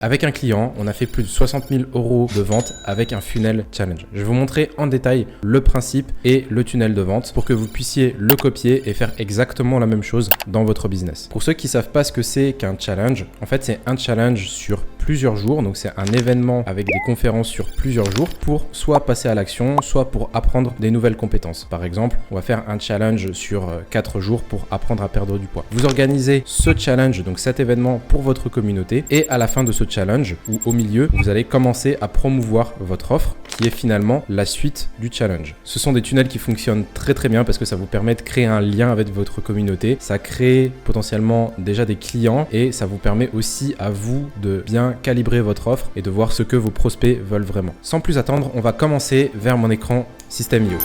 Avec un client, on a fait plus de 60 000 € de vente avec un funnel challenge. Je vais vous montrer en détail le principe et le tunnel de vente pour que vous puissiez le copier et faire exactement la même chose dans votre business. Pour ceux qui ne savent pas ce que c'est qu'un challenge, en fait, c'est un challenge sur plusieurs jours. Donc, c'est un événement avec des conférences sur plusieurs jours pour soit passer à l'action, soit pour apprendre des nouvelles compétences. Par exemple, on va faire un challenge sur 4 jours pour apprendre à perdre du poids. Vous organisez ce challenge, donc cet événement pour votre communauté et à la fin de ce challenge ou au milieu, vous allez commencer à promouvoir votre offre qui est finalement la suite du challenge. Ce sont des tunnels qui fonctionnent très bien parce que ça vous permet de créer un lien avec votre communauté. Ça crée potentiellement déjà des clients et ça vous permet aussi à vous de bien calibrer votre offre et de voir ce que vos prospects veulent vraiment. Sans plus attendre, on va commencer vers mon écran System.io.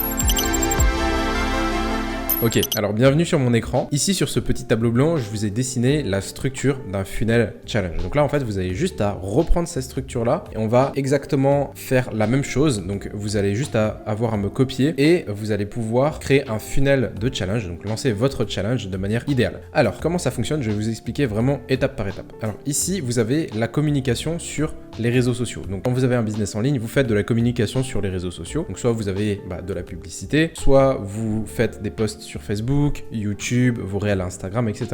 Ok, alors bienvenue sur mon écran. Ici sur ce petit tableau blanc, je vous ai dessiné la structure d'un funnel challenge. Donc là en fait vous avez juste à reprendre cette structure là et on va exactement faire la même chose. Donc vous allez juste avoir à me copier et vous allez pouvoir créer un funnel de challenge, donc lancer votre challenge de manière idéale. Alors comment ça fonctionne? Je vais vous expliquer vraiment étape par étape. Alors ici vous avez la communication sur les réseaux sociaux. Donc quand vous avez un business en ligne, vous faites de la communication sur les réseaux sociaux. Donc soit vous avez de la publicité, soit vous faites des posts sur Facebook, YouTube, vos réels Instagram, etc.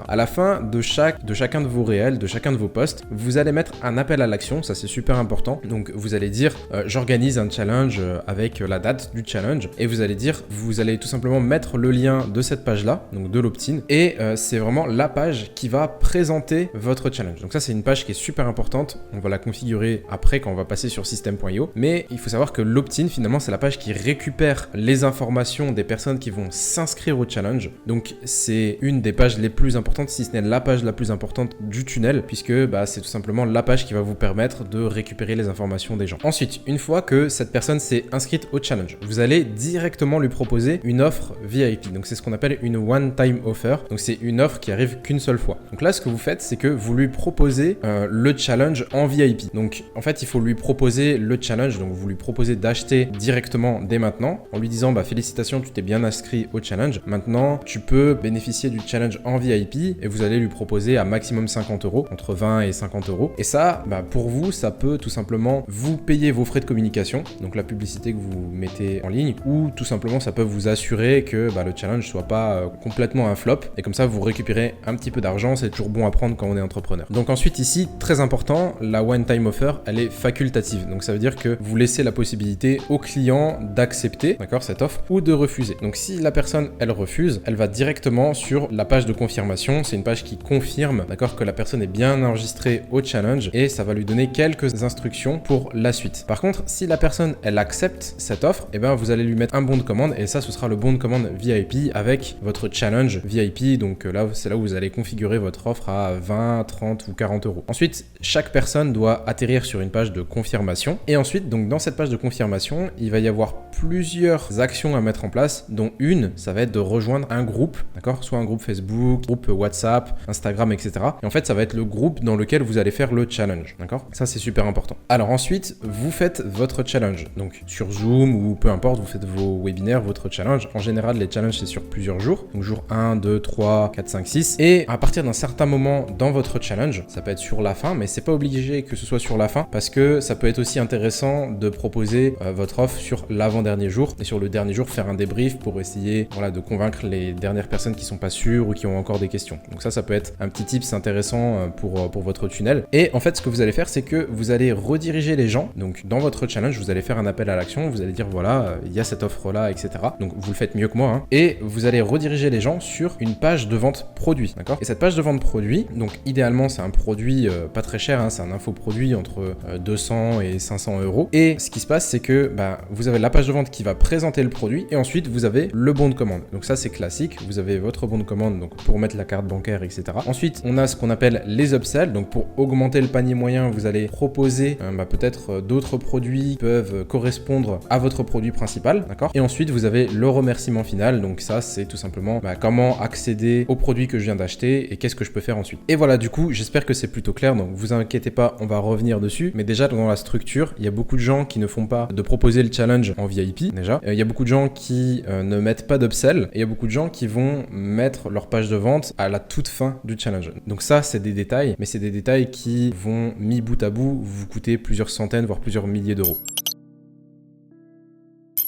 À la fin de chacun de vos réels, de chacun de vos posts, vous allez mettre un appel à l'action, ça c'est super important. Donc vous allez dire j'organise un challenge avec la date du challenge et vous allez tout simplement mettre le lien de cette page là, donc de l'opt-in et c'est vraiment la page qui va présenter votre challenge. Donc ça c'est une page qui est super importante, on va la configurer après quand on va passer sur System.io, mais il faut savoir que l'opt-in finalement c'est la page qui récupère les informations des personnes qui vont s'inscrire au challenge. Donc c'est une des pages les plus importantes, si ce n'est la page la plus importante du tunnel, puisque c'est tout simplement la page qui va vous permettre de récupérer les informations des gens. Ensuite, une fois que cette personne s'est inscrite au challenge, vous allez directement lui proposer une offre VIP. Donc c'est ce qu'on appelle une one-time offer. Donc c'est une offre qui arrive qu'une seule fois. Donc là, ce que vous faites, c'est que vous lui proposez le challenge en VIP. Donc en fait, il faut lui proposer le challenge. Donc vous lui proposez d'acheter directement dès maintenant en lui disant félicitations, tu t'es bien inscrit au challenge. Maintenant, tu peux bénéficier du challenge en VIP et vous allez lui proposer à maximum 50 €, entre 20 et 50 €. Et ça, pour vous, ça peut tout simplement vous payer vos frais de communication, donc la publicité que vous mettez en ligne, ou tout simplement ça peut vous assurer que le challenge soit pas complètement un flop. Et comme ça, vous récupérez un petit peu d'argent. C'est toujours bon à prendre quand on est entrepreneur. Donc ensuite ici, très important, la one-time offer, elle est facultative. Donc ça veut dire que vous laissez la possibilité au client d'accepter, d'accord, cette offre ou de refuser. Donc si la personne elle refuse, elle va directement sur la page de confirmation. C'est une page qui confirme, d'accord, que la personne est bien enregistrée au challenge et ça va lui donner quelques instructions pour la suite. Par contre, si la personne elle accepte cette offre, vous allez lui mettre un bon de commande et ça ce sera le bon de commande VIP avec votre challenge VIP. Donc là, c'est là où vous allez configurer votre offre à 20, 30 ou 40 €. Ensuite, chaque personne doit atterrir sur une page de confirmation et ensuite, donc dans cette page de confirmation, il va y avoir plusieurs actions à mettre en place, dont une, ça va être de rejoindre un groupe, d'accord, soit un groupe Facebook, groupe WhatsApp, Instagram, etc. Et en fait, ça va être le groupe dans lequel vous allez faire le challenge, d'accord. Ça, c'est super important. Alors ensuite, vous faites votre challenge, donc sur Zoom ou peu importe, vous faites vos webinaires, votre challenge. En général, les challenges, c'est sur plusieurs jours, donc jour 1, 2, 3, 4, 5, 6. Et à partir d'un certain moment dans votre challenge, ça peut être sur la fin, mais c'est pas obligé que ce soit sur la fin parce que ça peut être aussi intéressant de proposer votre offre sur l'avant-dernier jour et sur le dernier jour, faire un débrief pour essayer de convaincre les dernières personnes qui sont pas sûres ou qui ont encore des questions. Donc ça peut être un petit tips intéressant pour votre tunnel. Et en fait, ce que vous allez faire, c'est que vous allez rediriger les gens. Donc dans votre challenge, vous allez faire un appel à l'action. Vous allez dire voilà, il y a cette offre-là, etc. Donc vous le faites mieux que moi. Hein. Et vous allez rediriger les gens sur une page de vente produit, d'accord. Et cette page de vente produit, donc idéalement, c'est un produit pas très cher. Hein, c'est un infoproduit entre 200 et 500 €. Et ce qui se passe, c'est que vous avez la page de vente qui va présenter le produit et ensuite vous avez le bon de commande. Donc ça c'est classique, vous avez votre bon de commande donc pour mettre la carte bancaire, etc. Ensuite on a ce qu'on appelle les upsells, donc pour augmenter le panier moyen vous allez proposer peut-être d'autres produits qui peuvent correspondre à votre produit principal, d'accord. Et ensuite vous avez le remerciement final, donc ça c'est tout simplement comment accéder au produit que je viens d'acheter et qu'est-ce que je peux faire ensuite. Et voilà, du coup j'espère que c'est plutôt clair, donc vous inquiétez pas, on va revenir dessus, mais déjà dans la structure il y a beaucoup de gens qui ne font pas de proposer le challenge en VIP VIP déjà. Il y a beaucoup de gens qui ne mettent pas d'upsell et il y a beaucoup de gens qui vont mettre leur page de vente à la toute fin du challenge. Donc ça, c'est des détails, mais c'est des détails qui vont, mis bout à bout, vous coûter plusieurs centaines, voire plusieurs milliers d'euros.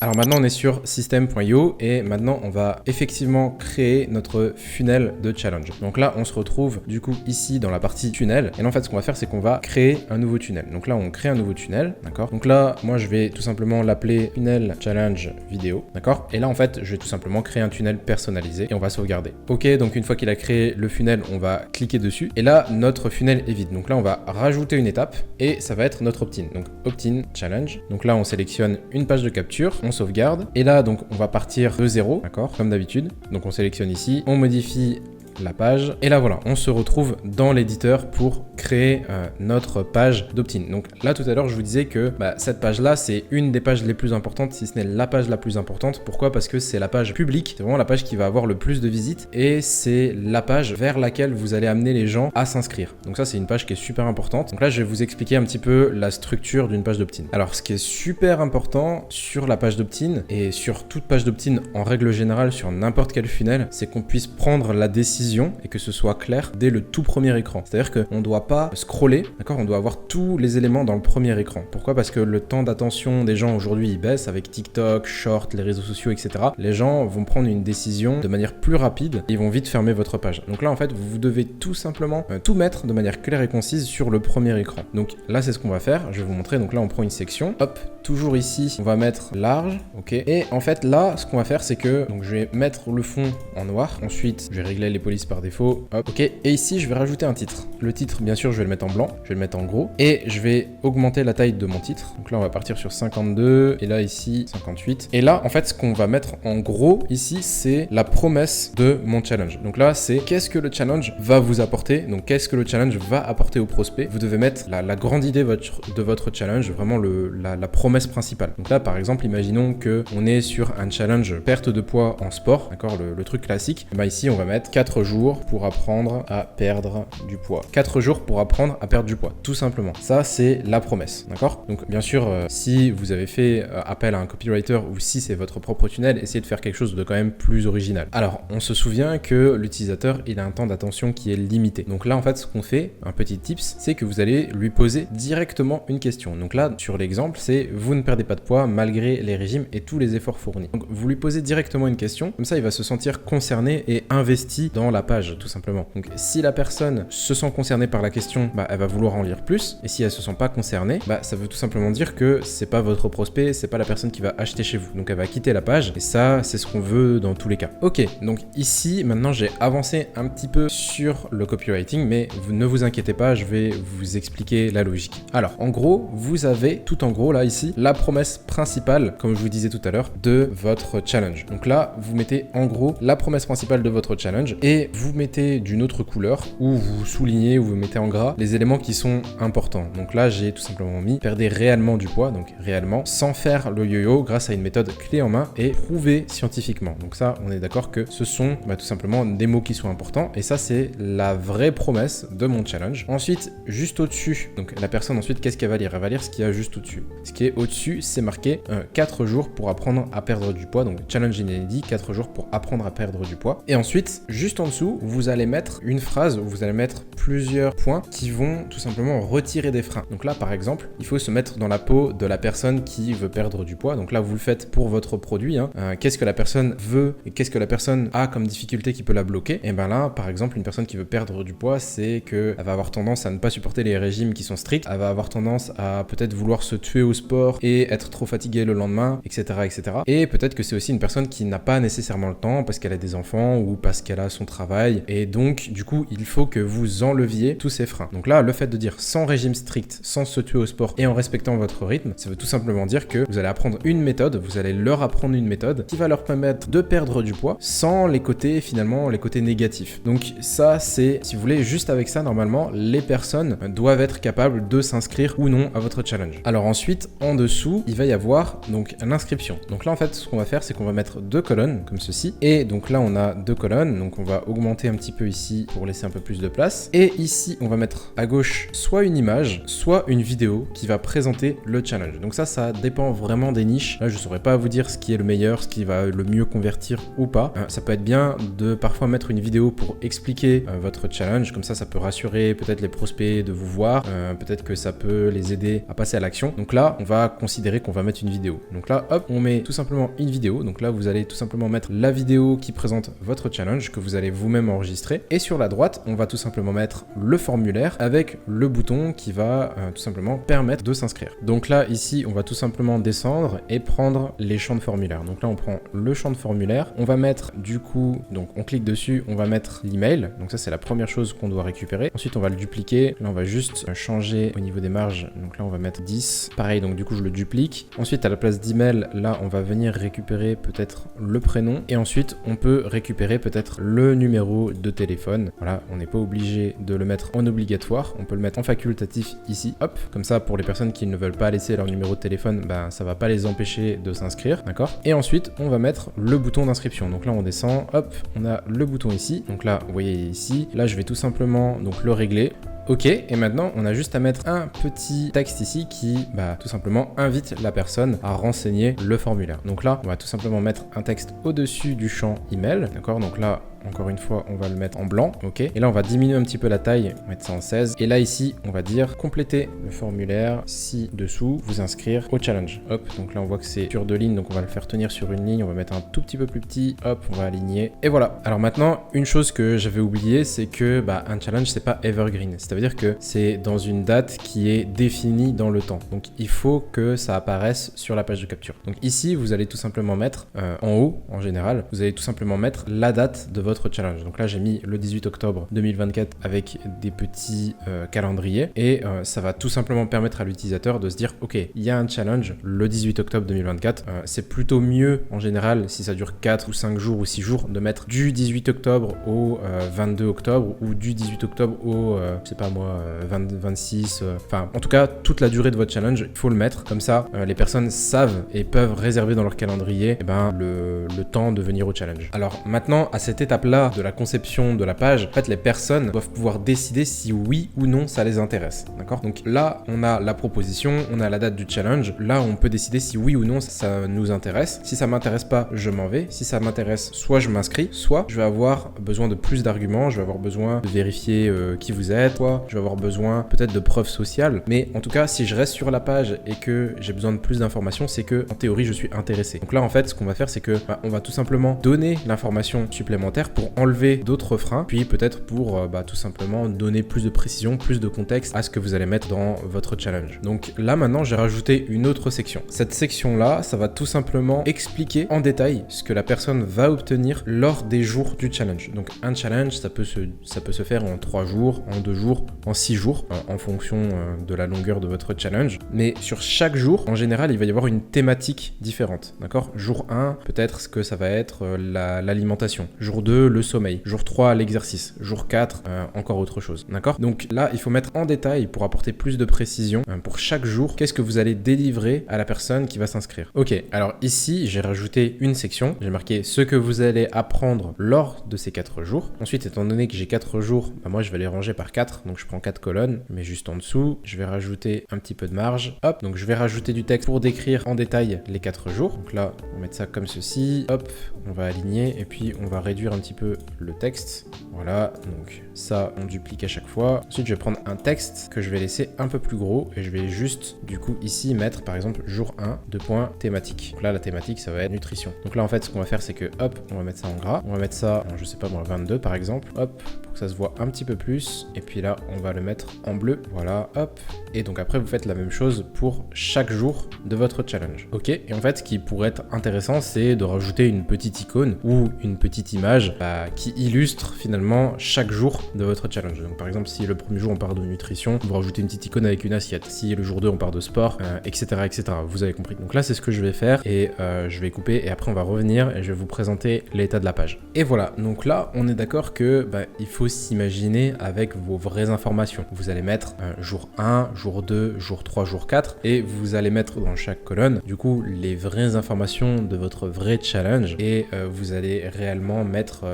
Alors maintenant on est sur system.io et maintenant on va effectivement créer notre funnel de challenge. Donc là on se retrouve du coup ici dans la partie tunnel et là en fait ce qu'on va faire c'est qu'on va créer un nouveau tunnel. Donc là on crée un nouveau tunnel, d'accord. Donc là moi je vais tout simplement l'appeler funnel challenge vidéo, d'accord. Et là en fait je vais tout simplement créer un tunnel personnalisé et on va sauvegarder. Ok, donc une fois qu'il a créé le funnel on va cliquer dessus et là notre funnel est vide. Donc là on va rajouter une étape et ça va être notre opt-in. Donc opt-in challenge. Donc là on sélectionne une page de capture. On sauvegarde et là donc on va partir de 0, d'accord, comme d'habitude. Donc on sélectionne ici, on modifie la page et là voilà, on se retrouve dans l'éditeur pour créer notre page d'opt-in. Donc là tout à l'heure je vous disais que cette page là c'est une des pages les plus importantes, si ce n'est la page la plus importante. Pourquoi? Parce que c'est la page publique, c'est vraiment la page qui va avoir le plus de visites et c'est la page vers laquelle vous allez amener les gens à s'inscrire. Donc ça c'est une page qui est super importante. Donc là je vais vous expliquer un petit peu la structure d'une page d'opt-in. Alors ce qui est super important sur la page d'opt-in et sur toute page d'opt-in en règle générale sur n'importe quel funnel, c'est qu'on puisse prendre la décision et que ce soit clair dès le tout premier écran. C'est-à-dire qu'on ne doit pas scroller, d'accord? On doit avoir tous les éléments dans le premier écran. Pourquoi? Parce que le temps d'attention des gens aujourd'hui il baisse avec TikTok, Short, les réseaux sociaux, etc. Les gens vont prendre une décision de manière plus rapide et ils vont vite fermer votre page. Donc là en fait vous devez tout simplement tout mettre de manière claire et concise sur le premier écran. Donc là c'est ce qu'on va faire. Je vais vous montrer. Donc là on prend une section. Hop, toujours ici on va mettre large, ok. Et en fait là ce qu'on va faire c'est que donc je vais mettre le fond en noir. Ensuite je vais régler les polices par défaut, hop, ok. Et ici je vais rajouter un titre. Le titre bien sûr je vais le mettre en blanc, je vais le mettre en gros et je vais augmenter la taille de mon titre. Donc là on va partir sur 52 et là ici 58. Et là en fait ce qu'on va mettre en gros ici c'est la promesse de mon challenge. Donc là c'est qu'est-ce que le challenge va vous apporter. Donc qu'est-ce que le challenge va apporter au prospect. Vous devez mettre la grande idée de votre challenge, vraiment la promesse principale. Donc là par exemple imaginons que on est sur un challenge perte de poids en sport, d'accord, le truc classique. Et ici on va mettre 4 jours pour apprendre à perdre du poids. 4 jours pour apprendre à perdre du poids, tout simplement. Ça, c'est la promesse, d'accord? Donc, bien sûr, si vous avez fait appel à un copywriter ou si c'est votre propre tunnel, essayez de faire quelque chose de quand même plus original. Alors, on se souvient que l'utilisateur, il a un temps d'attention qui est limité. Donc là, en fait, ce qu'on fait, un petit tips, c'est que vous allez lui poser directement une question. Donc là, sur l'exemple, c'est vous ne perdez pas de poids malgré les régimes et tous les efforts fournis. Donc, vous lui posez directement une question. Comme ça, il va se sentir concerné et investi dans la page, tout simplement. Donc si la personne se sent concernée par la question, elle va vouloir en lire plus. Et si elle se sent pas concernée, ça veut tout simplement dire que c'est pas votre prospect, c'est pas la personne qui va acheter chez vous. Donc elle va quitter la page et ça, c'est ce qu'on veut dans tous les cas. Ok, donc ici, maintenant j'ai avancé un petit peu sur le copywriting, mais ne vous inquiétez pas, je vais vous expliquer la logique. Alors, en gros, vous avez tout en gros là ici la promesse principale, comme je vous disais tout à l'heure, de votre challenge. Donc là, vous mettez en gros la promesse principale de votre challenge et vous mettez d'une autre couleur ou vous soulignez ou vous mettez en gras les éléments qui sont importants. Donc là, j'ai tout simplement mis perdez réellement du poids, donc réellement, sans faire le yo-yo grâce à une méthode clé en main et prouvé scientifiquement. Donc ça, on est d'accord que ce sont tout simplement des mots qui sont importants et ça, c'est la vraie promesse de mon challenge. Ensuite, juste au-dessus, donc la personne ensuite, qu'est-ce qu'elle va lire? Elle va lire ce qu'il y a juste au-dessus. Ce qui est au-dessus, c'est marqué 4 jours pour apprendre à perdre du poids. Donc challenge inédit, 4 jours pour apprendre à perdre du poids. Et ensuite, juste en dessous, vous allez mettre une phrase où vous allez mettre plusieurs points qui vont tout simplement retirer des freins. Donc là, par exemple, il faut se mettre dans la peau de la personne qui veut perdre du poids. Donc là, vous le faites pour votre produit. Qu'est-ce que la personne veut et qu'est-ce que la personne a comme difficulté qui peut la bloquer? Et bien là, par exemple, une personne qui veut perdre du poids, c'est qu'elle va avoir tendance à ne pas supporter les régimes qui sont stricts. Elle va avoir tendance à peut-être vouloir se tuer au sport et être trop fatiguée le lendemain, etc., etc. Et peut-être que c'est aussi une personne qui n'a pas nécessairement le temps parce qu'elle a des enfants ou parce qu'elle a son travail. Et donc, du coup, il faut que vous enleviez tous ces freins. Donc là, le fait de dire sans régime strict, sans se tuer au sport et en respectant votre rythme, ça veut tout simplement dire que vous allez apprendre une méthode, vous allez leur apprendre une méthode qui va leur permettre de perdre du poids sans les côtés, finalement, les côtés négatifs. Donc ça, c'est, si vous voulez, juste avec ça, normalement, les personnes doivent être capables de s'inscrire ou non à votre challenge. Alors ensuite, en dessous, il va y avoir donc l'inscription. Donc là, en fait, ce qu'on va faire, c'est qu'on va mettre 2 colonnes comme ceci. Et donc là, on a 2 colonnes. Donc on va va augmenter un petit peu ici pour laisser un peu plus de place. Et ici, on va mettre à gauche soit une image, soit une vidéo qui va présenter le challenge. Donc ça dépend vraiment des niches. Là, je saurais pas vous dire ce qui est le meilleur, ce qui va le mieux convertir ou pas. Ça peut être bien de parfois mettre une vidéo pour expliquer votre challenge. Comme ça peut rassurer peut-être les prospects de vous voir. Peut-être que ça peut les aider à passer à l'action. Donc là, on va considérer qu'on va mettre une vidéo. Donc là, hop, on met tout simplement une vidéo. Donc là, vous allez tout simplement mettre la vidéo qui présente votre challenge que vous allez vous-même enregistrer. Et sur la droite, on va tout simplement mettre le formulaire avec le bouton qui va tout simplement permettre de s'inscrire. Donc là, ici, on va tout simplement descendre et prendre les champs de formulaire. Donc là, on prend le champ de formulaire. On va mettre du coup, donc on clique dessus, on va mettre l'email. Donc ça, c'est la première chose qu'on doit récupérer. Ensuite, on va le dupliquer. Là, on va juste changer au niveau des marges. Donc là, on va mettre 10. Pareil, donc du coup, je le duplique. Ensuite, à la place d'email, là, on va venir récupérer peut-être le prénom. Et ensuite, on peut récupérer peut-être le numéro de téléphone. Voilà, on n'est pas obligé de le mettre en obligatoire. On peut le mettre en facultatif ici. Hop, comme ça, pour les personnes qui ne veulent pas laisser leur numéro de téléphone, ben, ça va pas les empêcher de s'inscrire. D'accord? Et ensuite, on va mettre le bouton d'inscription. Donc là, on descend. Hop, on a le bouton ici. Donc là, vous voyez ici. Là, je vais tout simplement donc le régler. Ok, et maintenant on a juste à mettre un petit texte ici qui tout simplement invite la personne à renseigner le formulaire. Donc là, on va tout simplement mettre un texte au-dessus du champ email, d'accord? Donc là, encore une fois, on va le mettre en blanc, ok? Et là, on va diminuer un petit peu la taille, on va mettre ça en 16. Et là, ici, on va dire compléter le formulaire ci-dessous, vous inscrire au challenge. Hop, donc là, on voit que c'est sur 2 lignes, donc on va le faire tenir sur une ligne, on va mettre un tout petit peu plus petit, hop, on va aligner. Et voilà. Alors maintenant, une chose que j'avais oublié, c'est que un challenge, c'est pas evergreen. C'est-à-dire que c'est dans une date qui est définie dans le temps. Donc, il faut que ça apparaisse sur la page de capture. Donc ici, vous allez tout simplement mettre en haut, en général, vous allez tout simplement mettre la date de votre challenge. Donc là, j'ai mis le 18 octobre 2024 avec des petits calendriers et ça va tout simplement permettre à l'utilisateur de se dire ok, il y a un challenge le 18 octobre 2024. C'est plutôt mieux en général si ça dure 4 ou 5 jours ou 6 jours de mettre du 18 octobre au 22 octobre ou du 18 octobre au je sais pas moi 26 enfin en tout cas toute la durée de votre challenge, il faut le mettre comme ça les personnes savent et peuvent réserver dans leur calendrier le temps de venir au challenge. Alors maintenant à cette étape là de la conception de la page, en fait les personnes doivent pouvoir décider si oui ou non ça les intéresse, d'accord? Donc là on a la proposition, on a la date du challenge, là on peut décider si oui ou non ça nous intéresse. Si ça m'intéresse pas, je m'en vais. Si ça m'intéresse, soit je m'inscris, soit je vais avoir besoin de plus d'arguments, je vais avoir besoin de vérifier qui vous êtes, soit je vais avoir besoin peut-être de preuves sociales, mais en tout cas si je reste sur la page et que j'ai besoin de plus d'informations, c'est que en théorie je suis intéressé. Donc là en fait ce qu'on va faire c'est que on va tout simplement donner l'information supplémentaire pour enlever d'autres freins, puis peut-être pour tout simplement donner plus de précision, plus de contexte à ce que vous allez mettre dans votre challenge. Donc là maintenant j'ai rajouté une autre section. Cette section là, ça va tout simplement expliquer en détail ce que la personne va obtenir lors des jours du challenge. Donc un challenge ça peut se faire en 3 jours, en 2 jours, en 6 jours, en fonction de la longueur de votre challenge. Mais sur chaque jour, en général, il va y avoir une thématique différente, d'accord? Jour 1, peut-être ce que ça va être l'alimentation. Jour 2, le sommeil. Jour 3, l'exercice. Jour 4, encore autre chose, d'accord? Donc là, il faut mettre en détail pour apporter plus de précision pour chaque jour. Qu'est-ce que vous allez délivrer à la personne qui va s'inscrire? Ok, alors ici, j'ai rajouté une section. J'ai marqué ce que vous allez apprendre lors de ces 4 jours. Ensuite, étant donné que j'ai 4 jours, moi, je vais les ranger par 4. Donc, je prends 4 colonnes, mais juste en dessous. Je vais rajouter un petit peu de marge. Hop, donc je vais rajouter du texte pour décrire en détail les 4 jours. Donc là, on va mettre ça comme ceci. Hop, on va aligner et puis on va réduire un petit peu le texte. Voilà, donc ça, on duplique à chaque fois. Ensuite, je vais prendre un texte que je vais laisser un peu plus gros et je vais juste, du coup, ici, mettre par exemple jour 1, 2 points, thématique. Donc là, la thématique, ça va être nutrition. Donc là, en fait, ce qu'on va faire, c'est que, hop, on va mettre ça en gras. On va mettre ça, en, je sais pas moi, 22 par exemple. Hop, pour que ça se voit un petit peu plus. Et puis là, on va le mettre en bleu. Voilà, hop. Et donc après, vous faites la même chose pour chaque jour de votre challenge. Ok, et en fait, ce qui pourrait être intéressant, c'est de rajouter une petite icône ou une petite image qui illustre finalement chaque jour de votre challenge. Donc par exemple, si le premier jour on part de nutrition, vous rajoutez une petite icône avec une assiette. Si le jour 2 on part de sport, etc., etc. Vous avez compris. Donc là, c'est ce que je vais faire et je vais couper et après on va revenir et je vais vous présenter l'état de la page. Et voilà, donc là, on est d'accord que il faut s'imaginer avec vos vraies informations. Vous allez mettre jour 1, jour 2, jour 3, jour 4 et vous allez mettre dans chaque colonne, du coup, les vraies informations de votre vrai challenge et vous allez réellement mettre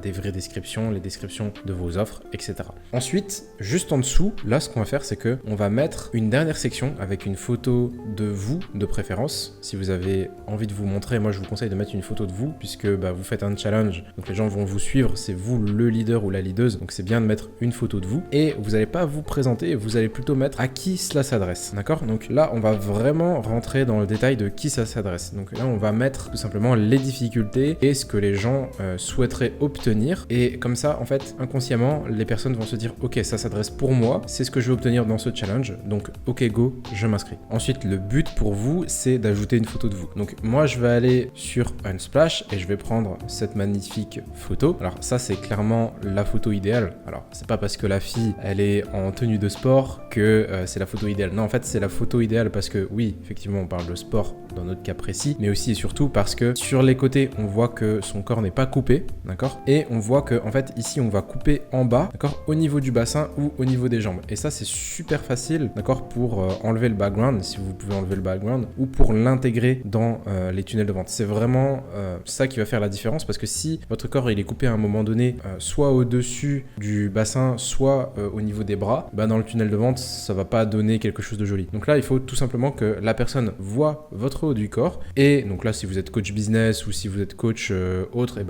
des vraies descriptions, les descriptions de vos offres, etc. Ensuite, juste en dessous, là, ce qu'on va faire, c'est que on va mettre une dernière section avec une photo de vous, de préférence. Si vous avez envie de vous montrer, moi, je vous conseille de mettre une photo de vous, puisque vous faites un challenge, donc les gens vont vous suivre, c'est vous le leader ou la leaduse, donc c'est bien de mettre une photo de vous, et vous n'allez pas vous présenter, vous allez plutôt mettre à qui cela s'adresse, d'accord? Donc là, on va vraiment rentrer dans le détail de qui ça s'adresse. Donc là, on va mettre tout simplement les difficultés et ce que les gens souhaiteraient obtenir, et comme ça, en fait, inconsciemment, les personnes vont se dire, ok, ça s'adresse pour moi, c'est ce que je veux obtenir dans ce challenge, donc ok, go, je m'inscris. Ensuite, le but pour vous, c'est d'ajouter une photo de vous. Donc moi, je vais aller sur Unsplash et je vais prendre cette magnifique photo. Alors ça, c'est clairement la photo idéale. Alors, c'est pas parce que la fille, elle est en tenue de sport que c'est la photo idéale. Non, en fait, c'est la photo idéale parce que oui, effectivement, on parle de sport dans notre cas précis, mais aussi et surtout parce que sur les côtés, on voit que son corps n'est pas coupé, d'accord? Et on voit que, en fait, ici, on va couper en bas, d'accord? Au niveau du bassin ou au niveau des jambes. Et ça, c'est super facile, d'accord? Pour enlever le background, si vous pouvez enlever le background, ou pour l'intégrer dans les tunnels de vente. C'est vraiment ça qui va faire la différence, parce que si votre corps, il est coupé à un moment donné, soit au-dessus du bassin, soit au niveau des bras, dans le tunnel de vente, ça va pas donner quelque chose de joli. Donc là, il faut tout simplement que la personne voit votre haut du corps. Et donc là, si vous êtes coach business ou si vous êtes coach autre, et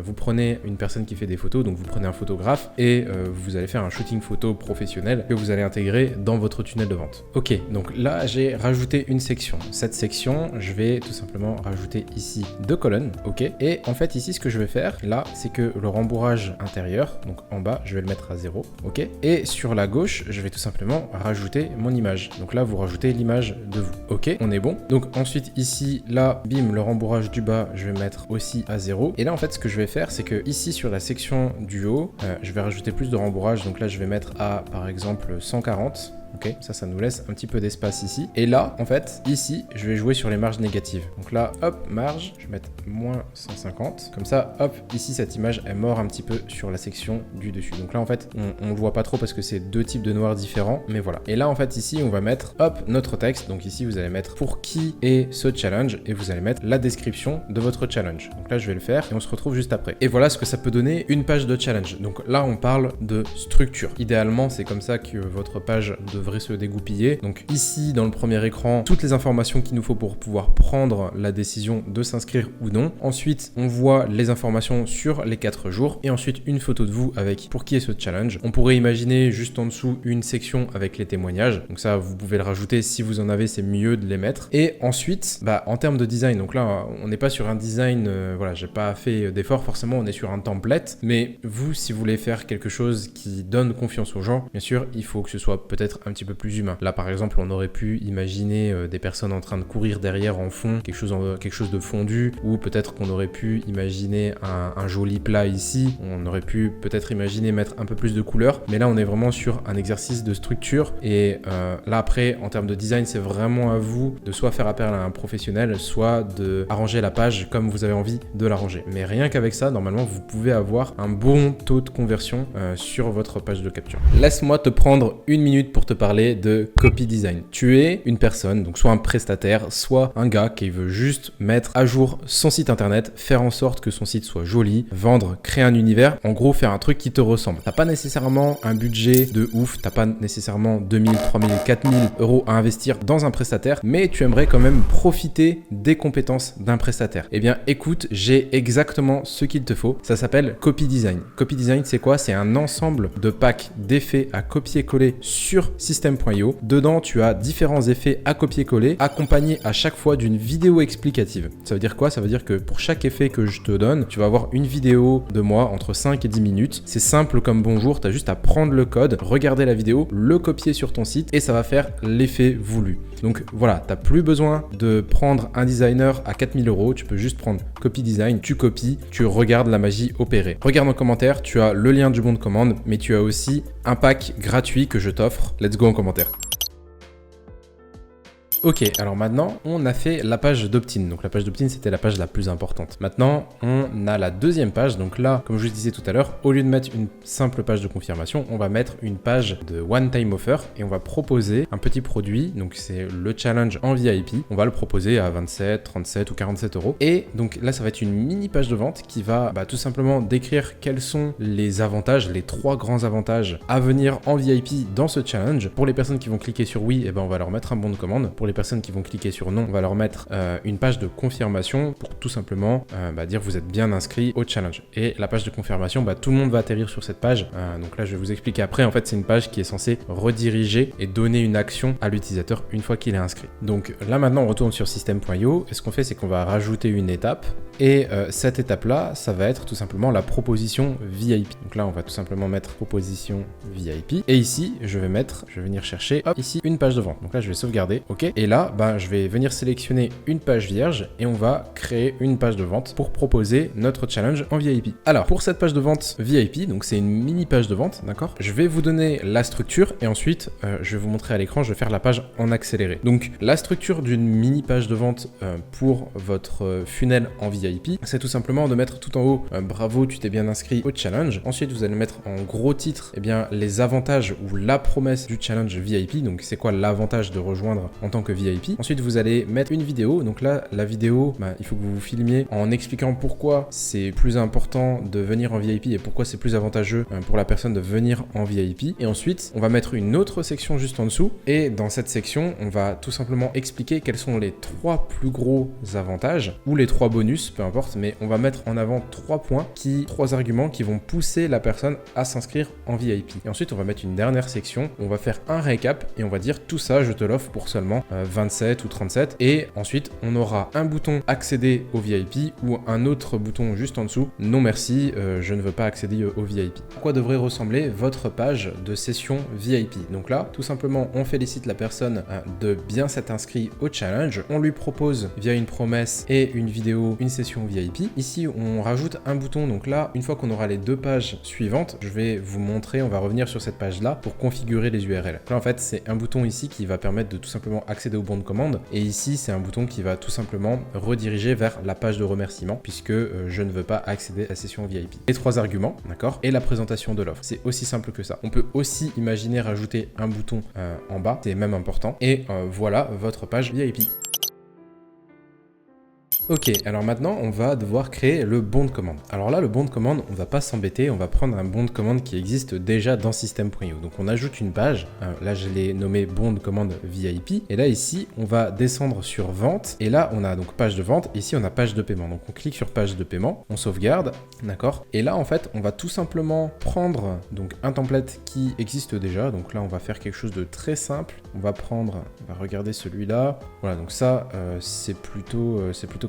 vous prenez une personne qui fait des photos, donc vous prenez un photographe et vous allez faire un shooting photo professionnel que vous allez intégrer dans votre tunnel de vente. Ok, donc là, j'ai rajouté une section. Cette section, je vais tout simplement rajouter ici 2 colonnes, ok. Et en fait, ici, ce que je vais faire, là, c'est que le rembourrage intérieur, donc en bas, je vais le mettre à 0, ok. Et sur la gauche, je vais tout simplement rajouter mon image. Donc là, vous rajoutez l'image de vous, ok. On est bon. Donc ensuite, ici, là, bim, le rembourrage du bas, je vais mettre aussi à 0. Et là, en fait, ce que je vais faire, c'est que ici, sur la section du haut, je vais rajouter plus de rembourrage. Donc là, je vais mettre à, par exemple, 140. Ok, ça nous laisse un petit peu d'espace ici. Et là, en fait, ici, je vais jouer sur les marges négatives. Donc là, hop, marge, je vais mettre moins 150. Comme ça, hop, ici, cette image, elle mord un petit peu sur la section du dessus. Donc là, en fait, on le voit pas trop parce que c'est 2 types de noirs différents, mais voilà. Et là, en fait, ici, on va mettre, hop, notre texte. Donc ici, vous allez mettre pour qui est ce challenge et vous allez mettre la description de votre challenge. Donc là, je vais le faire et on se retrouve juste après. Et voilà ce que ça peut donner une page de challenge. Donc là, on parle de structure. Idéalement, c'est comme ça que votre page devrait se dégoupiller. Donc ici, dans le premier écran, toutes les informations qu'il nous faut pour pouvoir prendre la décision de s'inscrire ou non. Ensuite, on voit les informations sur les 4 jours et ensuite une photo de vous avec pour qui est ce challenge. On pourrait imaginer juste en dessous une section avec les témoignages. Donc ça, vous pouvez le rajouter si vous en avez, c'est mieux de les mettre. Et ensuite, en termes de design, donc là, on n'est pas sur un design, voilà, j'ai pas fait d'effort, forcément, on est sur un template. Mais vous, si vous voulez faire quelque chose qui donne confiance aux gens, bien sûr, il faut que ce soit peut-être un petit peu plus humain. Là, par exemple, on aurait pu imaginer des personnes en train de courir derrière en fond, quelque chose de fondu, ou peut-être qu'on aurait pu imaginer un joli plat ici. On aurait pu peut-être imaginer mettre un peu plus de couleurs, mais là, on est vraiment sur un exercice de structure. Et là, après, en termes de design, c'est vraiment à vous de soit faire appel à un professionnel, soit de arranger la page comme vous avez envie de l'arranger. Mais rien qu'avec ça, normalement, vous pouvez avoir un bon taux de conversion sur votre page de capture. Laisse-moi te prendre une minute pour te parler de copy design. Tu es une personne, donc soit un prestataire, soit un gars qui veut juste mettre à jour son site internet, faire en sorte que son site soit joli, vendre, créer un univers, en gros faire un truc qui te ressemble. T'as pas nécessairement un budget de ouf, t'as pas nécessairement 2000, 3000, 4000 euros à investir dans un prestataire, mais tu aimerais quand même profiter des compétences d'un prestataire. Eh bien écoute, j'ai exactement ce qu'il te faut, ça s'appelle copy design. Copy design, c'est quoi? C'est un ensemble de packs d'effets à copier-coller sur system.io. Dedans, tu as différents effets à copier-coller, accompagnés à chaque fois d'une vidéo explicative. Ça veut dire quoi? Ça veut dire que pour chaque effet que je te donne, tu vas avoir une vidéo de moi entre 5 et 10 minutes. C'est simple comme bonjour, tu as juste à prendre le code, regarder la vidéo, le copier sur ton site et ça va faire l'effet voulu. Donc voilà, tu n'as plus besoin de prendre un designer à 4000 euros, tu peux juste prendre copy design, tu copies, tu regardes la magie opérer. Regarde en commentaire, tu as le lien du bon de commande, mais tu as aussi un pack gratuit que je t'offre. Let's go en commentaire. Ok, alors maintenant, on a fait la page d'opt-in. Donc la page d'opt-in, c'était la page la plus importante. Maintenant, on a la deuxième page. Donc là, comme je vous disais tout à l'heure, au lieu de mettre une simple page de confirmation, on va mettre une page de one-time offer et on va proposer un petit produit. Donc c'est le challenge en VIP. On va le proposer à 27, 37 ou 47 euros. Et donc là, ça va être une mini page de vente qui va tout simplement décrire quels sont les avantages, les 3 grands avantages à venir en VIP dans ce challenge. Pour les personnes qui vont cliquer sur oui, on va leur mettre un bon de commande. Pour les personnes qui vont cliquer sur non, on va leur mettre une page de confirmation pour tout simplement dire vous êtes bien inscrit au challenge. Et la page de confirmation, tout le monde va atterrir sur cette page. Donc là, je vais vous expliquer après. En fait, c'est une page qui est censée rediriger et donner une action à l'utilisateur une fois qu'il est inscrit. Donc là, maintenant, on retourne sur system.io et ce qu'on fait, c'est qu'on va rajouter une étape. Et cette étape-là, ça va être tout simplement la proposition VIP. Donc là, on va tout simplement mettre proposition VIP. Et ici, je vais venir chercher, ici, une page de vente. Donc là, je vais sauvegarder, ok. Et là, je vais venir sélectionner une page vierge et on va créer une page de vente pour proposer notre challenge en VIP. Alors, pour cette page de vente VIP, donc c'est une mini page de vente, d'accord. Je vais vous donner la structure et ensuite, je vais vous montrer à l'écran, je vais faire la page en accéléré. Donc, la structure d'une mini page de vente pour votre funnel en VIP, c'est tout simplement de mettre tout en haut, bravo, tu t'es bien inscrit au challenge. Ensuite, vous allez mettre en gros titre, les avantages ou la promesse du challenge VIP. Donc, c'est quoi l'avantage de rejoindre en tant que VIP. Ensuite, vous allez mettre une vidéo. Donc là, la vidéo, il faut que vous vous filmiez en expliquant pourquoi c'est plus important de venir en VIP et pourquoi c'est plus avantageux pour la personne de venir en VIP. Et ensuite, on va mettre une autre section juste en dessous. Et dans cette section, on va tout simplement expliquer quels sont les 3 plus gros avantages ou les 3 bonus, peu importe, mais on va mettre en avant 3 arguments qui vont pousser la personne à s'inscrire en VIP. Et ensuite, on va mettre une dernière section. On va faire un récap et on va dire tout ça, je te l'offre pour seulement 27 ou 37. Et ensuite, on aura un bouton accéder au VIP ou un autre bouton juste en dessous. Non merci, je ne veux pas accéder au VIP. À quoi devrait ressembler votre page de session VIP? Donc là, tout simplement, on félicite la personne de bien s'être inscrit au challenge. On lui propose via une promesse et une vidéo, une session VIP. Ici, on rajoute un bouton. Donc là, une fois qu'on aura les 2 pages suivantes, je vais vous montrer, on va revenir sur cette page-là pour configurer les URL. Là, en fait, c'est un bouton ici qui va permettre de tout simplement accéder au bon de commande. Et ici, c'est un bouton qui va tout simplement rediriger vers la page de remerciement puisque je ne veux pas accéder à la session VIP. Les 3 arguments, d'accord, et la présentation de l'offre. C'est aussi simple que ça. On peut aussi imaginer rajouter un bouton en bas, c'est même important. Et voilà votre page VIP. Ok, alors maintenant, on va devoir créer le bon de commande. Alors là, le bon de commande, on va pas s'embêter, on va prendre un bon de commande qui existe déjà dans system.io. Donc on ajoute une page, là je l'ai nommé bon de commande VIP, et là ici, on va descendre sur vente, et là on a donc page de vente, ici on a page de paiement. Donc on clique sur page de paiement, on sauvegarde, d'accord. Et là en fait, on va tout simplement prendre donc un template qui existe déjà. Donc là, on va faire quelque chose de très simple. On va regarder celui-là. Voilà, donc ça, c'est plutôt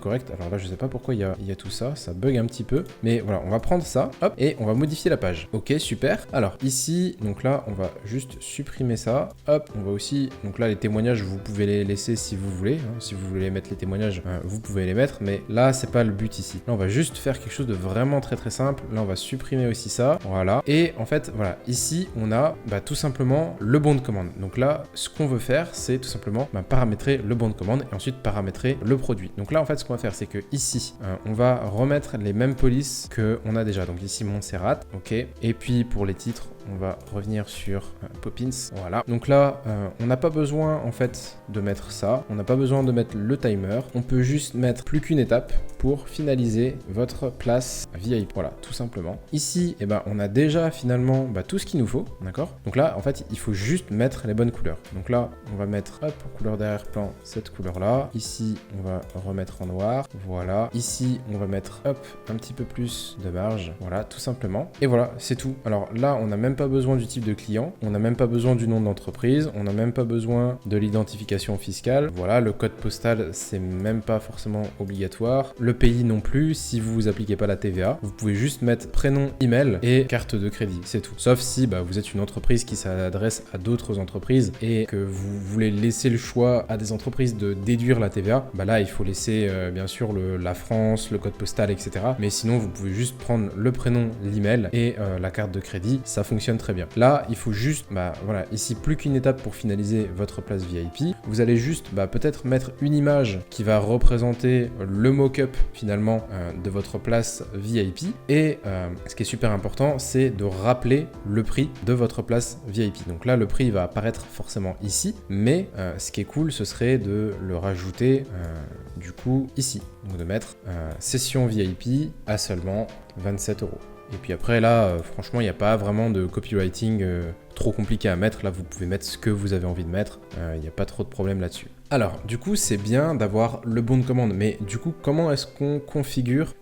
correct. Alors là, je sais pas pourquoi il y a tout ça, ça bug un petit peu, mais voilà, on va prendre ça, hop, et on va modifier la page. Ok, super. Alors ici, donc là, on va juste supprimer ça, hop, on va aussi, donc là, les témoignages, vous pouvez les laisser si vous voulez, hein. Si vous voulez mettre les témoignages, vous pouvez les mettre, mais là, c'est pas le but ici. Là, on va juste faire quelque chose de vraiment très très simple. Là, on va supprimer aussi ça, voilà. Et en fait, voilà, ici, on a tout simplement le bon de commande. Donc là, ce qu'on veut faire, c'est tout simplement paramétrer le bon de commande et ensuite paramétrer le produit. Donc là, en fait, ce qu'on va faire, c'est que ici, on va remettre les mêmes polices qu'on a déjà. Donc ici, Montserrat, ok. Et puis pour les titres, on va revenir sur Poppins, voilà. Donc là, on n'a pas besoin en fait de mettre ça, on n'a pas besoin de mettre le timer, on peut juste mettre plus qu'une étape pour finaliser votre place VIP, voilà, tout simplement. Ici, on a déjà finalement tout ce qu'il nous faut, d'accord. Donc là, en fait, il faut juste mettre les bonnes couleurs. Donc là, on va mettre, hop, couleur d'arrière-plan, cette couleur-là. Ici, on va remettre en noir, voilà. Ici, on va mettre, hop, un petit peu plus de marge, voilà, tout simplement. Et voilà, c'est tout. Alors là, on n'a même pas besoin du type de client, on n'a même pas besoin du nom de l'entreprise, on n'a même pas besoin de l'identification fiscale. Voilà, le code postal, c'est même pas forcément obligatoire. Le pays non plus, si vous appliquez pas la TVA. Vous pouvez juste mettre prénom, email et carte de crédit, c'est tout. Sauf si vous êtes une entreprise qui s'adresse à d'autres entreprises et que vous voulez laisser le choix à des entreprises de déduire la TVA, là, il faut laisser bien sûr la France, le code postal, etc. Mais sinon, vous pouvez juste prendre le prénom, l'email et la carte de crédit, ça fonctionne fonctionne très bien. Là, il faut juste, voilà, ici, plus qu'une étape pour finaliser votre place VIP. Vous allez juste peut-être mettre une image qui va représenter le mock-up finalement de votre place VIP. Et ce qui est super important, c'est de rappeler le prix de votre place VIP. Donc là, le prix va apparaître forcément ici, mais ce qui est cool, ce serait de le rajouter du coup ici. Donc de mettre session VIP à seulement 27 €. Et puis après là, franchement, il n'y a pas vraiment de copywriting trop compliqué à mettre. Là, vous pouvez mettre ce que vous avez envie de mettre. Il n'y a pas trop de problème là-dessus. Alors, du coup, c'est bien d'avoir le bon de commande. Mais du coup, comment est-ce qu'on configure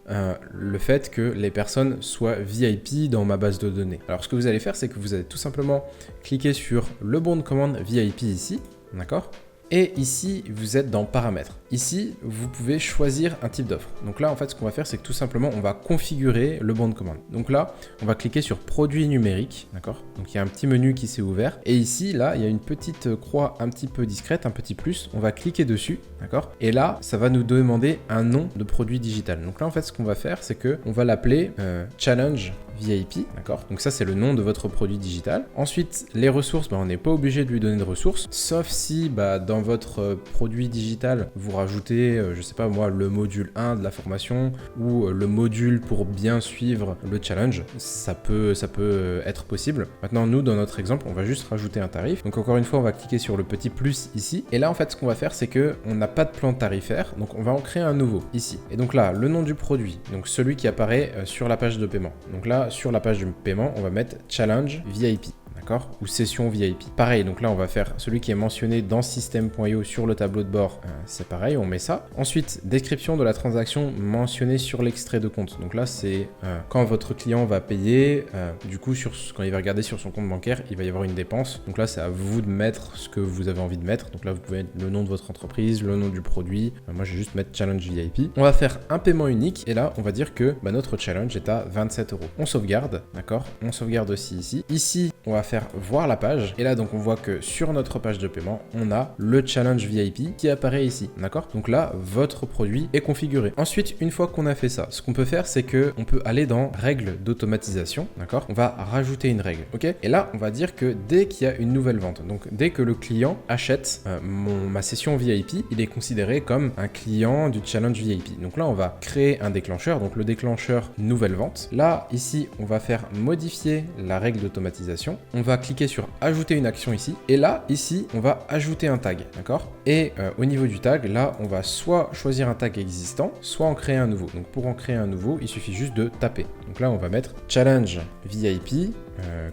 le fait que les personnes soient VIP dans ma base de données? Alors, ce que vous allez faire, c'est que vous allez tout simplement cliquer sur le bon de commande VIP ici. D'accord ? Et ici, vous êtes dans paramètres. Ici, vous pouvez choisir un type d'offre. Donc là, en fait, ce qu'on va faire, c'est que tout simplement, on va configurer le bon de commande. Donc là, on va cliquer sur produits numériques, d'accord? Donc il y a un petit menu qui s'est ouvert. Et ici, là, il y a une petite croix un petit peu discrète, un petit plus. On va cliquer dessus, d'accord? Et là, ça va nous demander un nom de produit digital. Donc là, en fait, ce qu'on va faire, c'est que on va l'appeler Challenge VIP, d'accord? Donc ça, c'est le nom de votre produit digital. Ensuite, les ressources, on n'est pas obligé de lui donner de ressources, sauf si dans votre produit digital, vous rajoutez, je sais pas moi, le module 1 de la formation ou le module pour bien suivre le challenge. Ça peut être possible. Maintenant, nous, dans notre exemple, on va juste rajouter un tarif. Donc encore une fois, on va cliquer sur le petit plus ici. Et là, en fait, ce qu'on va faire, c'est que on n'a pas de plan tarifaire. Donc on va en créer un nouveau ici. Et donc là, le nom du produit, donc celui qui apparaît sur la page de paiement. Donc là, sur la page de paiement, on va mettre Challenge VIP. D'accord? Ou session VIP. Pareil, donc là, on va faire celui qui est mentionné dans system.io sur le tableau de bord. C'est pareil, on met ça. Ensuite, description de la transaction mentionnée sur l'extrait de compte. Donc là, c'est quand votre client va payer, du coup, quand il va regarder sur son compte bancaire, il va y avoir une dépense. Donc là, c'est à vous de mettre ce que vous avez envie de mettre. Donc là, vous pouvez mettre le nom de votre entreprise, le nom du produit. Moi, je vais juste mettre Challenge VIP. On va faire un paiement unique. Et là, on va dire que notre challenge est à 27 €. On sauvegarde, d'accord? On sauvegarde aussi ici. Ici, on va faire voir la page et là donc on voit que sur notre page de paiement on a le challenge VIP qui apparaît ici, d'accord? Donc là votre produit est configuré. Ensuite, une fois qu'on a fait ça, ce qu'on peut faire, c'est que on peut aller dans règles d'automatisation, d'accord? On va rajouter une règle, ok? Et là on va dire que dès qu'il y a une nouvelle vente, donc dès que le client achète ma session VIP, il est considéré comme un client du challenge VIP. Donc là on va créer un déclencheur, donc le déclencheur nouvelle vente. Là ici on va faire modifier la règle d'automatisation. On va cliquer sur ajouter une action ici et là ici on va ajouter un tag, d'accord? Et au niveau du tag, là on va soit choisir un tag existant, soit en créer un nouveau. Donc pour en créer un nouveau, il suffit juste de taper. Donc là on va mettre challenge VIP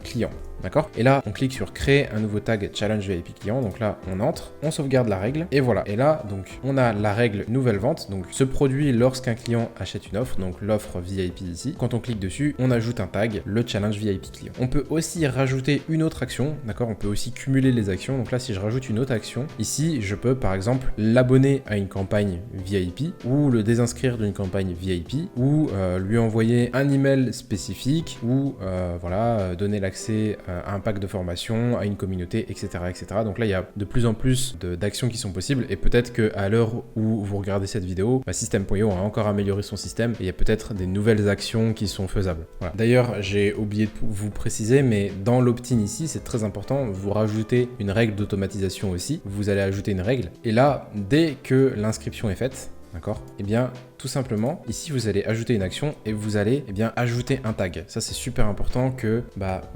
client. D'accord? Et là, on clique sur créer un nouveau tag challenge VIP client. Donc là, on entre, on sauvegarde la règle et voilà. Et là, donc, on a la règle nouvelle vente. Donc, ce produit lorsqu'un client achète une offre, donc l'offre VIP ici. Quand on clique dessus, on ajoute un tag, le challenge VIP client. On peut aussi rajouter une autre action. D'accord? On peut aussi cumuler les actions. Donc là, si je rajoute une autre action, ici, je peux par exemple l'abonner à une campagne VIP ou le désinscrire d'une campagne VIP ou lui envoyer un email spécifique ou voilà, donner l'accès à un pack de formation, à une communauté, etc., etc. Donc là, il y a de plus en plus d'actions qui sont possibles et peut-être qu'à l'heure où vous regardez cette vidéo, System.io a encore amélioré son système et il y a peut-être des nouvelles actions qui sont faisables. Voilà. D'ailleurs, j'ai oublié de vous préciser, mais dans l'opt-in ici, c'est très important, vous rajoutez une règle d'automatisation aussi. Vous allez ajouter une règle et là, dès que l'inscription est faite, d'accord? Eh bien, tout simplement, ici, vous allez ajouter une action et vous allez ajouter un tag. Ça, c'est super important que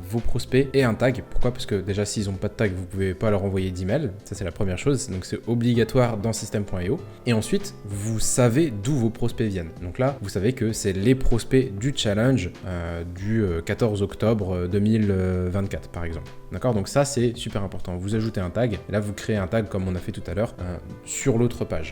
vos prospects aient un tag. Pourquoi? Parce que déjà, s'ils n'ont pas de tag, vous ne pouvez pas leur envoyer d'email. Ça, c'est la première chose. Donc, c'est obligatoire dans System.io. Et ensuite, vous savez d'où vos prospects viennent. Donc là, vous savez que c'est les prospects du challenge du 14 octobre 2024, par exemple. D'accord? Donc ça, c'est super important. Vous ajoutez un tag. Et là, vous créez un tag comme on a fait tout à l'heure sur l'autre page.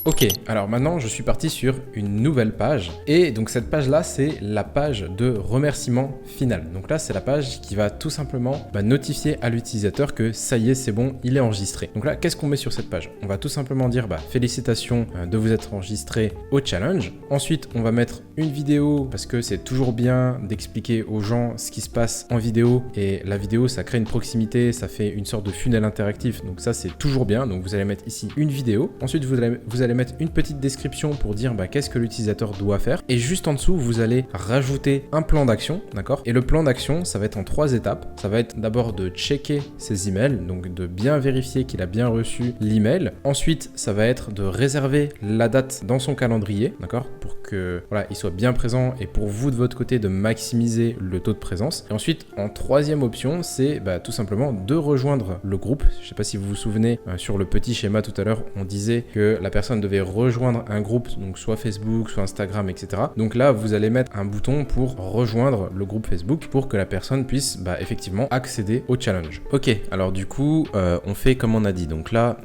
Ok, alors maintenant je suis parti sur une nouvelle page et donc cette page là c'est la page de remerciement final. Donc là c'est la page qui va tout simplement notifier à l'utilisateur que ça y est, c'est bon, il est enregistré. Donc là qu'est-ce qu'on met sur cette page? On va tout simplement dire félicitations de vous être enregistré au challenge. Ensuite on va mettre une vidéo parce que c'est toujours bien d'expliquer aux gens ce qui se passe en vidéo et la vidéo ça crée une proximité, ça fait une sorte de funnel interactif, donc ça c'est toujours bien. Donc vous allez mettre ici une vidéo. Ensuite vous allez allez mettre une petite description pour dire qu'est-ce que l'utilisateur doit faire. Et juste en dessous, vous allez rajouter un plan d'action, d'accord? Et le plan d'action, ça va être en 3 étapes. Ça va être d'abord de checker ses emails, donc de bien vérifier qu'il a bien reçu l'email. Ensuite, ça va être de réserver la date dans son calendrier, d'accord? Pour que voilà, il soit bien présent et pour vous de votre côté de maximiser le taux de présence. Et ensuite, en 3e option, c'est tout simplement de rejoindre le groupe. Je ne sais pas si vous vous souvenez, sur le petit schéma tout à l'heure, on disait que la personne devait rejoindre un groupe, donc soit Facebook, soit Instagram, etc. Donc là, vous allez mettre un bouton pour rejoindre le groupe Facebook pour que la personne puisse effectivement accéder au challenge. Ok, alors du coup, on fait comme on a dit. Donc là,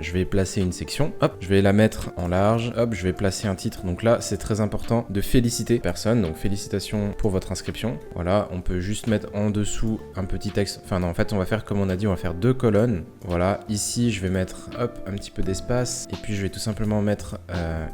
je vais placer une section, hop, je vais la mettre en large, hop, je vais placer un titre. Donc là, c'est très important de féliciter la personne, donc félicitations pour votre inscription. Voilà, on peut juste mettre en dessous un petit texte. Enfin non, en fait, on va faire comme on a dit, on va faire 2 colonnes. Voilà, ici, je vais mettre, hop, un petit peu d'espace. Et puis, je vais tout simplement mettre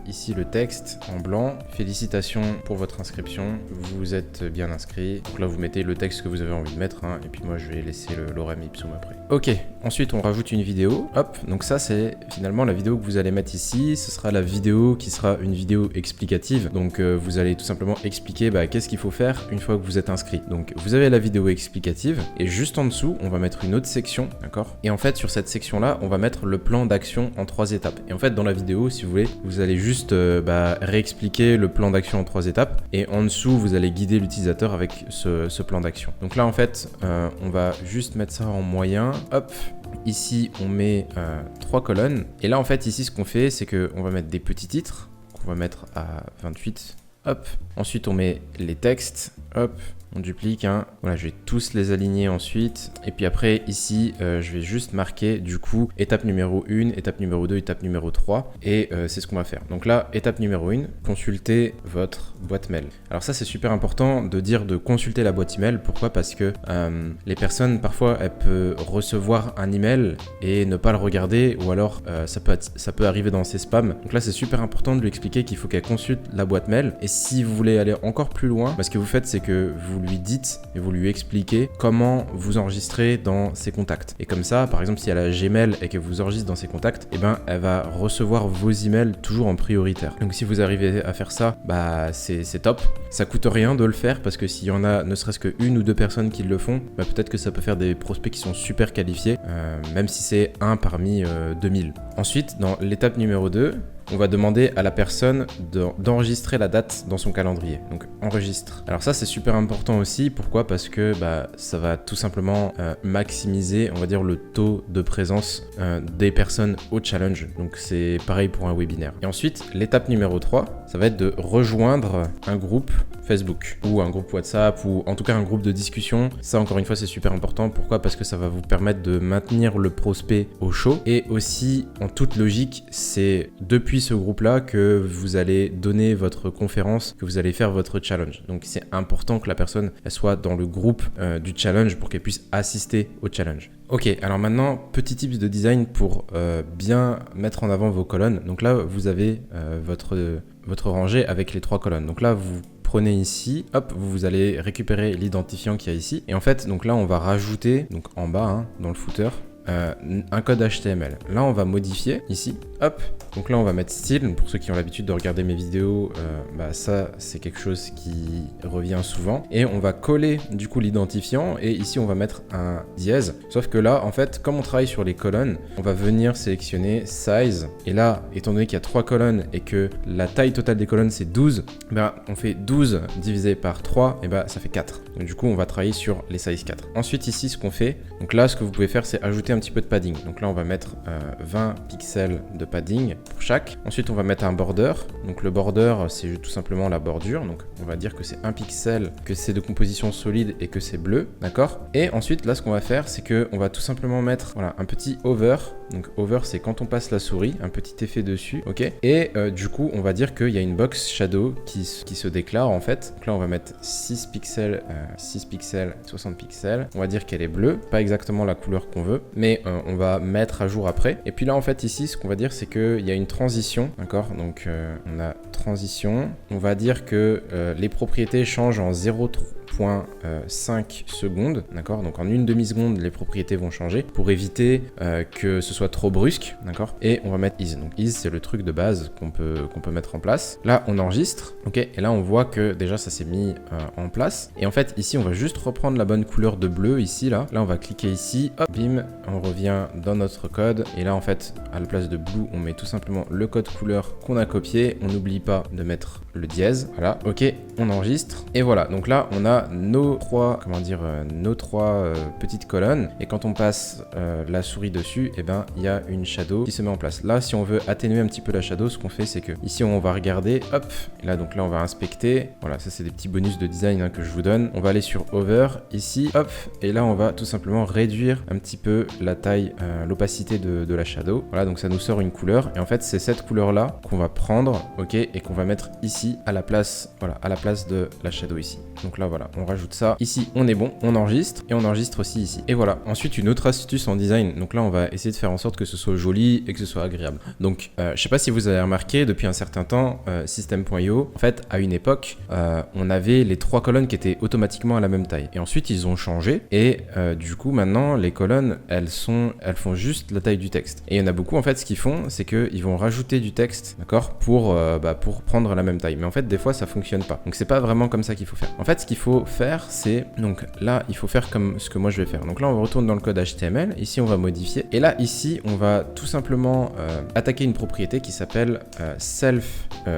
ici le texte en blanc. Félicitations pour votre inscription. Vous êtes bien inscrit. Donc là, vous mettez le texte que vous avez envie de mettre. Et puis moi, je vais laisser le lorem ipsum après. Ok, ensuite, on rajoute une vidéo. Hop, donc ça, c'est finalement la vidéo que vous allez mettre ici. Ce sera la vidéo qui sera une vidéo explicative. Donc, vous allez tout simplement expliquer qu'est-ce qu'il faut faire une fois que vous êtes inscrit. Donc, vous avez la vidéo explicative et juste en dessous, on va mettre une autre section, d'accord? Et en fait, sur cette section-là, on va mettre le plan d'action en 3 étapes. Et en fait, dans la vidéo, si vous voulez, vous allez juste réexpliquer le plan d'action en 3 étapes. Et en dessous, vous allez guider l'utilisateur avec ce plan d'action. Donc là, en fait, on va juste mettre ça en moyen. Hop. Ici, on met 3 colonnes. Et là, en fait, ici, ce qu'on fait, c'est qu'on va mettre des petits titres qu'on va mettre à 28. Hop. Ensuite, on met les textes. Hop. On duplique, Voilà, je vais tous les aligner ensuite. Et puis après, ici, je vais juste marquer, du coup, étape numéro 1, étape numéro 2, étape numéro 3. Et c'est ce qu'on va faire. Donc là, étape numéro 1, consultez votre boîte mail. Alors ça, c'est super important de dire de consulter la boîte email. Pourquoi? Parce que les personnes, parfois, elles peuvent recevoir un email et ne pas le regarder. Ou alors, ça peut arriver dans ses spams. Donc là, c'est super important de lui expliquer qu'il faut qu'elle consulte la boîte mail. Et si vous voulez aller encore plus loin, ce que vous faites, c'est que vous lui dites et vous lui expliquez comment vous enregistrez dans ses contacts. Et comme ça, par exemple, si elle a Gmail et que vous enregistrez dans ses contacts, elle va recevoir vos emails toujours en prioritaire. Donc si vous arrivez à faire ça, c'est top. Ça coûte rien de le faire parce que s'il y en a ne serait-ce que 1 ou 2 personnes qui le font, peut-être que ça peut faire des prospects qui sont super qualifiés, même si c'est 1 parmi 2000. Ensuite, dans l'étape numéro 2, on va demander à la personne d'enregistrer la date dans son calendrier. Donc enregistre. Alors ça, c'est super important aussi. Pourquoi? Parce que ça va tout simplement maximiser, on va dire, le taux de présence des personnes au challenge. Donc c'est pareil pour un webinaire. Et ensuite, l'étape numéro 3, ça va être de rejoindre un groupe Facebook ou un groupe WhatsApp ou en tout cas un groupe de discussion. Ça, encore une fois, c'est super important. Pourquoi? Parce que ça va vous permettre de maintenir le prospect au chaud. Et aussi, en toute logique, c'est depuis ce groupe-là que vous allez donner votre conférence, que vous allez faire votre challenge. Donc, c'est important que la personne elle soit dans le groupe du challenge pour qu'elle puisse assister au challenge. Ok, alors maintenant, petit tips de design pour bien mettre en avant vos colonnes. Donc là, vous avez votre rangée avec les 3 colonnes. Donc là, vous prenez ici, hop, vous allez récupérer l'identifiant qu'il y a ici. Et en fait, donc là, on va rajouter, donc en bas, dans le footer, un code HTML. Là, on va modifier ici, hop. Donc là, on va mettre style. Pour ceux qui ont l'habitude de regarder mes vidéos, ça, c'est quelque chose qui revient souvent. Et on va coller du coup l'identifiant. Et ici, on va mettre un dièse. Sauf que là, en fait, comme on travaille sur les colonnes, on va venir sélectionner size. Et là, étant donné qu'il y a 3 colonnes et que la taille totale des colonnes, c'est 12, on fait 12 divisé par 3, et ça fait 4. Donc du coup, on va travailler sur les size 4. Ensuite, ici, ce qu'on fait, donc là, ce que vous pouvez faire, c'est ajouter un petit peu de padding. Donc là, on va mettre 20 pixels de padding pour chaque. Ensuite, on va mettre un border. Donc le border, c'est tout simplement la bordure. Donc on va dire que c'est 1 pixel, que c'est de composition solide et que c'est bleu, d'accord? Et ensuite, là, ce qu'on va faire, c'est que on va tout simplement mettre un petit hover. Donc hover, c'est quand on passe la souris, un petit effet dessus, ok? Et du coup, on va dire qu'il y a une box shadow qui se déclare en fait. Donc là, on va mettre 6 pixels, 60 pixels. On va dire qu'elle est bleue, pas exactement la couleur qu'on veut, mais on va mettre à jour après. Et puis là, en fait, ici, ce qu'on va dire, c'est qu'il y a une transition, d'accord? Donc on a transition. On va dire que les propriétés changent en 0,3 0.5 secondes, d'accord? Donc en une demi-seconde, les propriétés vont changer pour éviter que ce soit trop brusque, d'accord? Et on va mettre is. Donc is, c'est le truc de base qu'on peut mettre en place. Là, on enregistre, ok? Et là, on voit que déjà, ça s'est mis en place. Et en fait, ici, on va juste reprendre la bonne couleur de bleu, ici, là. Là, on va cliquer ici, hop, bim, on revient dans notre code. Et là, en fait, à la place de blue, on met tout simplement le code couleur qu'on a copié. On n'oublie pas de mettre le dièse. Voilà, ok, on enregistre. Et voilà, donc là, on a nos trois, petites colonnes. Et quand on passe la souris dessus, eh ben, il y a une shadow qui se met en place. Là, si on veut atténuer un petit peu la shadow, ce qu'on fait, c'est que ici, on va regarder, hop, et là, donc là, on va inspecter. Voilà, ça, c'est des petits bonus de design hein, que je vous donne. On va aller sur Over, ici, hop, et là, on va tout simplement réduire un petit peu la taille, l'opacité de la shadow. Voilà, donc ça nous sort une couleur. Et en fait, c'est cette couleur-là qu'on va prendre, ok, et qu'on va mettre ici à la place, voilà, à la place de la shadow ici. Donc là, voilà, on rajoute ça. Ici, on est bon, on enregistre, et on enregistre aussi ici. Et voilà, ensuite, une autre astuce en design. Donc là, on va essayer de faire en sorte que ce soit joli et que ce soit agréable. Donc, je sais pas si vous avez remarqué, depuis un certain temps, System.io, en fait, à une époque, on avait les trois colonnes qui étaient automatiquement à la même taille. Et ensuite, ils ont changé. Et du coup, maintenant, les colonnes, elles font juste la taille du texte. Et il y en a beaucoup, en fait, ce qu'ils font, c'est qu'ils vont rajouter du texte, d'accord, pour prendre la même taille. Mais en fait, des fois, ça fonctionne pas. Donc, c'est pas vraiment comme ça qu'il faut faire. En fait, ce qu'il faut faire, c'est, donc là, il faut faire comme ce que moi je vais faire. Donc là, on retourne dans le code HTML. Ici, on va modifier. Et là, ici, on va tout simplement attaquer une propriété qui s'appelle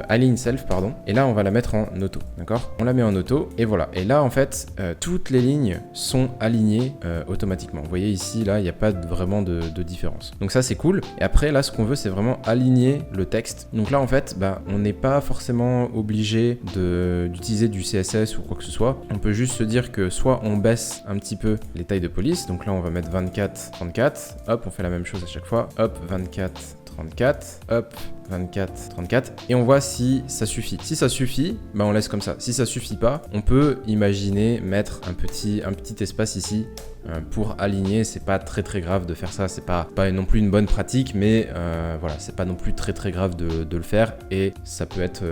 align self, pardon. Et là, on va la mettre en auto, d'accord? On la met en auto, et voilà. Et là, en fait, toutes les lignes sont alignées automatiquement. Vous voyez ici, là, il n'y a pas vraiment de différence. Donc ça, c'est cool. Et après, là, ce qu'on veut, c'est vraiment aligner le texte. Donc là, en fait, on n'est pas forcément obligé d'utiliser du CSS ou quoi que ce soit. On peut juste se dire que soit on baisse un petit peu les tailles de police. Donc là, on va mettre 24, 34. Hop, on fait la même chose à chaque fois. Hop, 24, 34. Hop, 24, 34, et on voit si ça suffit. Si ça suffit, on laisse comme ça. Si ça suffit pas, on peut imaginer mettre un petit espace ici pour aligner. C'est pas très grave de faire ça, c'est pas non plus une bonne pratique, mais voilà, c'est pas non plus très grave de le faire, et ça peut être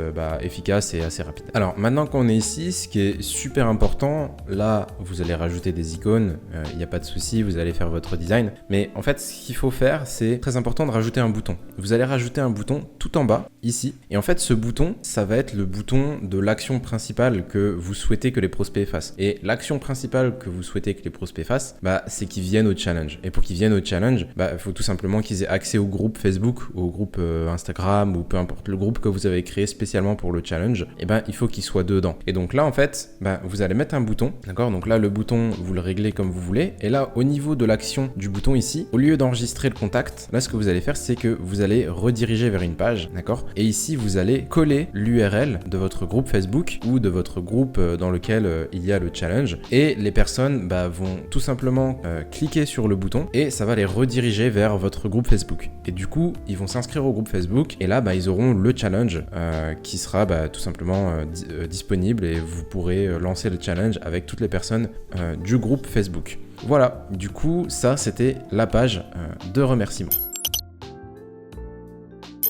efficace et assez rapide. Alors maintenant qu'on est ici, ce qui est super important, là vous allez rajouter des icônes, il n'y a pas de souci, vous allez faire votre design, mais en fait ce qu'il faut faire, c'est très important de rajouter un bouton. Vous allez rajouter un bouton tout en bas, ici. Et en fait, ce bouton, ça va être le bouton de l'action principale que vous souhaitez que les prospects fassent. Et l'action principale que vous souhaitez que les prospects fassent, c'est qu'ils viennent au challenge. Et pour qu'ils viennent au challenge, il faut tout simplement qu'ils aient accès au groupe Facebook, au groupe Instagram, ou peu importe le groupe que vous avez créé spécialement pour le challenge. Et il faut qu'ils soient dedans. Et donc là, en fait, vous allez mettre un bouton, d'accord? Donc là, le bouton, vous le réglez comme vous voulez. Et là, au niveau de l'action du bouton ici, au lieu d'enregistrer le contact, là, ce que vous allez faire, c'est que vous allez rediriger vers une page, d'accord? Et ici, vous allez coller l'URL de votre groupe Facebook ou de votre groupe dans lequel il y a le challenge. Et les personnes vont tout simplement cliquer sur le bouton et ça va les rediriger vers votre groupe Facebook. Et du coup, ils vont s'inscrire au groupe Facebook et là, ils auront le challenge qui sera tout simplement disponible, et vous pourrez lancer le challenge avec toutes les personnes du groupe Facebook. Voilà, du coup, ça, c'était la page de remerciements.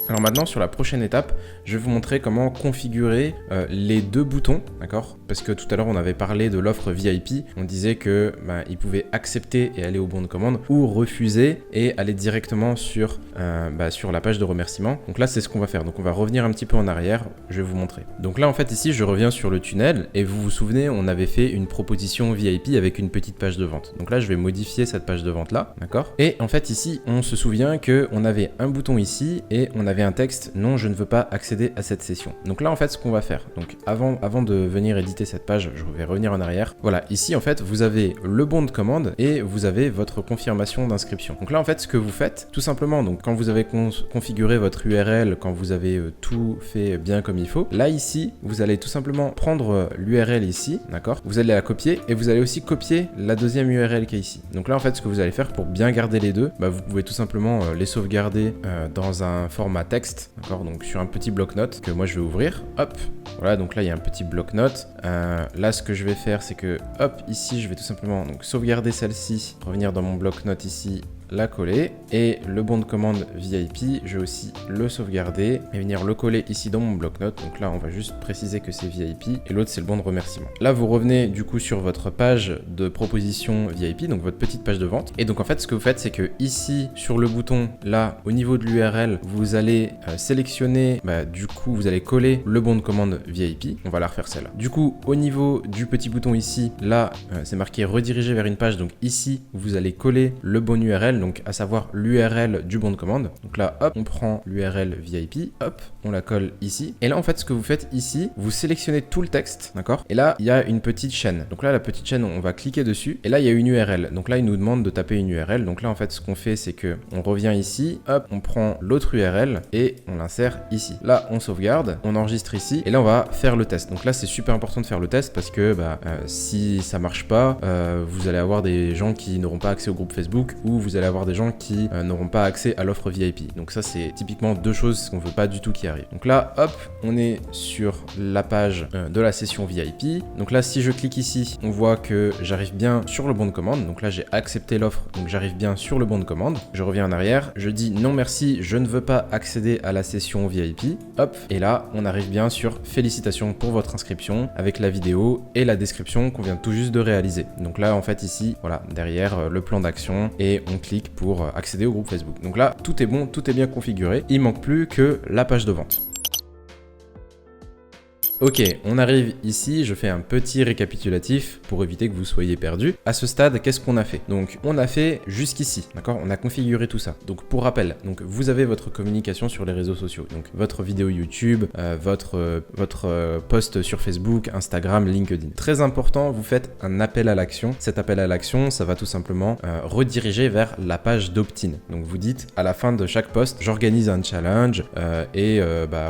Alors maintenant, sur la prochaine étape, je vais vous montrer comment configurer les deux boutons, d'accord? Parce que tout à l'heure, on avait parlé de l'offre VIP. On disait que ils pouvaient accepter et aller au bon de commande, ou refuser et aller directement sur la page de remerciement. Donc là, c'est ce qu'on va faire. Donc on va revenir un petit peu en arrière, je vais vous montrer. Donc là, en fait, ici, je reviens sur le tunnel, et vous vous souvenez, on avait fait une proposition VIP avec une petite page de vente. Donc là, je vais modifier cette page de vente-là, d'accord? Et en fait, ici, on se souvient qu'on avait un bouton ici, et on avait un texte « Non, je ne veux pas accéder à cette session ». Donc là, en fait, ce qu'on va faire, donc avant de venir éditer cette page, je vais revenir en arrière. Voilà, ici, en fait, vous avez le bon de commande et vous avez votre confirmation d'inscription. Donc là, en fait, ce que vous faites, tout simplement, donc quand vous avez configuré votre URL, quand vous avez tout fait bien comme il faut, là, ici, vous allez tout simplement prendre l'URL ici, d'accord? Vous allez la copier, et vous allez aussi copier la deuxième URL qui est ici. Donc là, en fait, ce que vous allez faire pour bien garder les deux, vous pouvez tout simplement les sauvegarder dans un format texte, d'accord? Donc sur un petit bloc-notes que moi je vais ouvrir, hop, voilà, donc là il y a un petit bloc-notes. Là ce que je vais faire, c'est que hop, ici je vais tout simplement donc sauvegarder celle-ci, revenir dans mon bloc-notes ici, la coller. Et le bon de commande VIP, je vais aussi le sauvegarder et venir le coller ici dans mon bloc-notes. Donc là, on va juste préciser que c'est VIP et l'autre, c'est le bon de remerciement. Là, vous revenez du coup sur votre page de proposition VIP, donc votre petite page de vente. Et donc en fait, ce que vous faites, c'est que ici, sur le bouton, là, au niveau de l'URL, vous allez sélectionner, du coup, vous allez coller le bon de commande VIP. On va la refaire celle-là. Du coup, au niveau du petit bouton ici, là, c'est marqué rediriger vers une page. Donc ici, vous allez coller le bon URL, donc à savoir l'URL du bon de commande. Donc là, hop, on prend l'URL VIP, hop, on la colle ici. Et là, en fait, ce que vous faites ici, vous sélectionnez tout le texte, d'accord? Et là, il y a une petite chaîne. Donc là, la petite chaîne, on va cliquer dessus. Et là, il y a une URL. Donc là, il nous demande de taper une URL. Donc là, en fait, ce qu'on fait, c'est que on revient ici, hop, on prend l'autre URL et on l'insère ici. Là, on sauvegarde, on enregistre ici. Et là, on va faire le test. Donc là, c'est super important de faire le test parce que si ça marche pas, vous allez avoir des gens qui n'auront pas accès au groupe Facebook ou vous allez avoir des gens qui n'auront pas accès à l'offre VIP. Donc ça, c'est typiquement deux choses qu'on veut pas du tout qui arrivent. Donc là, hop, on est sur la page de la session VIP. Donc là, si je clique ici, on voit que j'arrive bien sur le bon de commande. Donc là, j'ai accepté l'offre, donc j'arrive bien sur le bon de commande. Je reviens en arrière, je dis non merci, je ne veux pas accéder à la session VIP. Hop, et là, on arrive bien sur félicitations pour votre inscription avec la vidéo et la description qu'on vient tout juste de réaliser. Donc là, en fait, ici, voilà, derrière le plan d'action et on clique pour accéder au groupe Facebook. Donc là, tout est bon, tout est bien configuré. Il manque plus que la page de vente. Ok, on arrive ici, je fais un petit récapitulatif pour éviter que vous soyez perdus. À ce stade, qu'est-ce qu'on a fait? Donc, on a fait jusqu'ici, d'accord? On a configuré tout ça. Donc, pour rappel, donc vous avez votre communication sur les réseaux sociaux. Donc, votre vidéo YouTube, votre post sur Facebook, Instagram, LinkedIn. Très important, vous faites un appel à l'action. Cet appel à l'action, ça va tout simplement rediriger vers la page d'opt-in. Donc, vous dites à la fin de chaque post, j'organise un challenge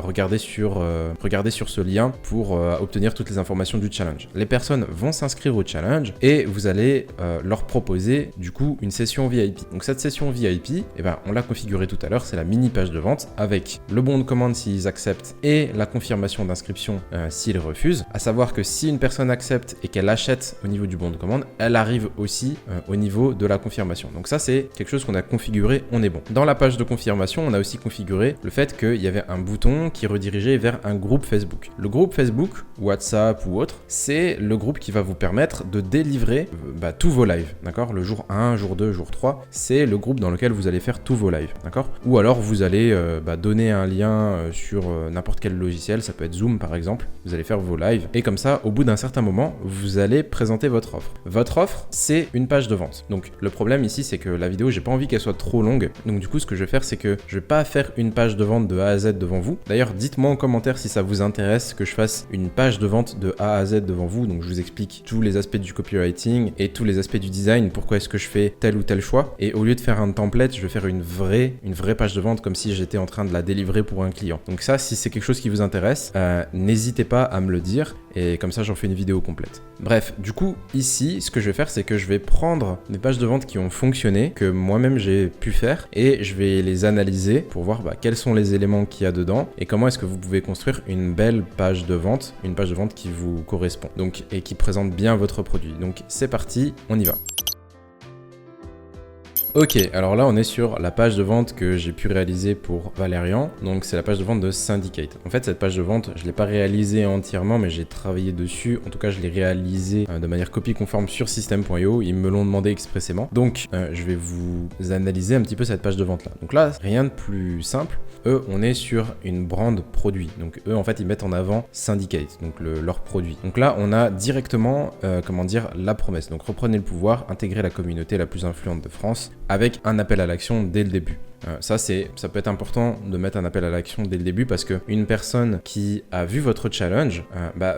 regardez sur ce lien pour obtenir toutes les informations du challenge. Les personnes vont s'inscrire au challenge et vous allez leur proposer du coup une session VIP. Donc cette session VIP, on l'a configurée tout à l'heure, c'est la mini page de vente avec le bon de commande s'ils acceptent et la confirmation d'inscription s'ils refusent. À savoir que si une personne accepte et qu'elle achète au niveau du bon de commande, elle arrive aussi au niveau de la confirmation. Donc ça, c'est quelque chose qu'on a configuré, on est bon. Dans la page de confirmation, on a aussi configuré le fait qu'il y avait un bouton qui redirigeait vers un groupe Facebook. Le groupe Facebook, WhatsApp ou autre, c'est le groupe qui va vous permettre de délivrer tous vos lives, d'accord? Le jour 1, jour 2, jour 3, c'est le groupe dans lequel vous allez faire tous vos lives, d'accord? Ou alors vous allez donner un lien sur n'importe quel logiciel, ça peut être Zoom par exemple, vous allez faire vos lives et comme ça, au bout d'un certain moment, vous allez présenter votre offre. Votre offre, c'est une page de vente. Donc le problème ici, c'est que la vidéo, j'ai pas envie qu'elle soit trop longue, donc du coup, ce que je vais faire, c'est que je vais pas faire une page de vente de A à Z devant vous. D'ailleurs, dites-moi en commentaire si ça vous intéresse que je fasse une page de vente de A à Z devant vous. Donc je vous explique tous les aspects du copywriting et tous les aspects du design, pourquoi est-ce que je fais tel ou tel choix. Et au lieu de faire un template, je vais faire une vraie page de vente comme si j'étais en train de la délivrer pour un client. Donc ça, si c'est quelque chose qui vous intéresse, n'hésitez pas à me le dire et comme ça, j'en fais une vidéo complète. Bref, du coup, ici, ce que je vais faire, c'est que je vais prendre des pages de vente qui ont fonctionné, que moi-même j'ai pu faire et je vais les analyser pour voir quels sont les éléments qu'il y a dedans et comment est-ce que vous pouvez construire une belle page de vente, une page de vente qui vous correspond donc, et qui présente bien votre produit. Donc c'est parti, on y va. Ok, alors là on est sur la page de vente que j'ai pu réaliser pour Valérian, donc c'est la page de vente de Syndicate. En fait cette page de vente, je ne l'ai pas réalisée entièrement mais j'ai travaillé dessus, en tout cas je l'ai réalisée de manière copie conforme sur System.io, ils me l'ont demandé expressément. Donc je vais vous analyser un petit peu cette page de vente là. Donc là, rien de plus simple. Eux, on est sur une brand produit. Donc eux, en fait, ils mettent en avant Syndicate, donc leur produit. Donc là, on a directement, la promesse. Donc reprenez le pouvoir, intégrez la communauté la plus influente de France avec un appel à l'action dès le début. Ça peut être important de mettre un appel à l'action dès le début parce qu'une personne qui a vu votre challenge,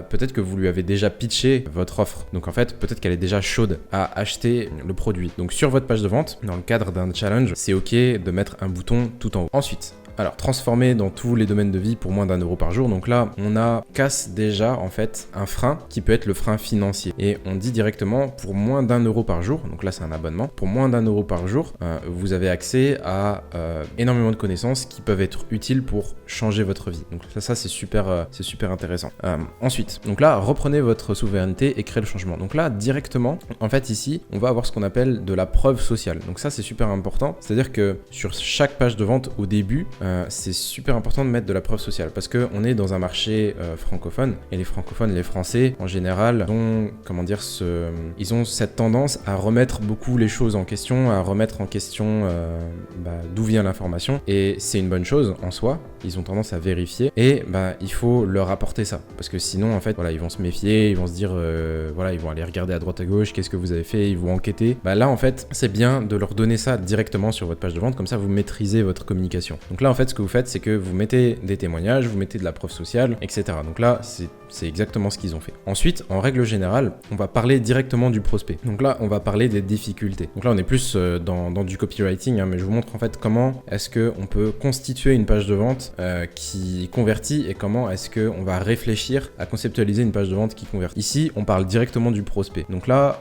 peut-être que vous lui avez déjà pitché votre offre. Donc en fait, peut-être qu'elle est déjà chaude à acheter le produit. Donc sur votre page de vente, dans le cadre d'un challenge, c'est ok de mettre un bouton tout en haut. Ensuite, Alors, transformer dans tous les domaines de vie pour moins d'1 € par jour. Donc là, casse déjà en fait un frein qui peut être le frein financier. Et on dit directement pour moins d'1 € par jour, donc là c'est un abonnement, pour moins d'1 € par jour, vous avez accès à énormément de connaissances qui peuvent être utiles pour changer votre vie. Donc ça c'est super intéressant. Ensuite, donc là, reprenez votre souveraineté et créez le changement. Donc là, directement, en fait ici, on va avoir ce qu'on appelle de la preuve sociale. Donc ça c'est super important, c'est-à-dire que sur chaque page de vente au début, c'est super important de mettre de la preuve sociale parce qu'on est dans un marché francophone et les francophones, les Français en général, ils ont cette tendance à remettre beaucoup les choses en question, à remettre en question d'où vient l'information, et c'est une bonne chose en soi. Ils ont tendance à vérifier et il faut leur apporter ça parce que sinon en fait ils vont se méfier, ils vont se dire ils vont aller regarder à droite à gauche, qu'est-ce que vous avez fait, ils vont enquêter. Là en fait c'est bien de leur donner ça directement sur votre page de vente, comme ça vous maîtrisez votre communication. Donc là en fait ce que vous faites, c'est que vous mettez des témoignages, vous mettez de la preuve sociale, etc. Donc là c'est exactement ce qu'ils ont fait. Ensuite, en règle générale, on va parler directement du prospect. Donc là, on va parler des difficultés. Donc là, on est plus dans du copywriting, mais je vous montre en fait comment est-ce qu'on peut constituer une page de vente qui convertit et comment est-ce qu'on va réfléchir à conceptualiser une page de vente qui convertit. Ici, on parle directement du prospect. Donc là,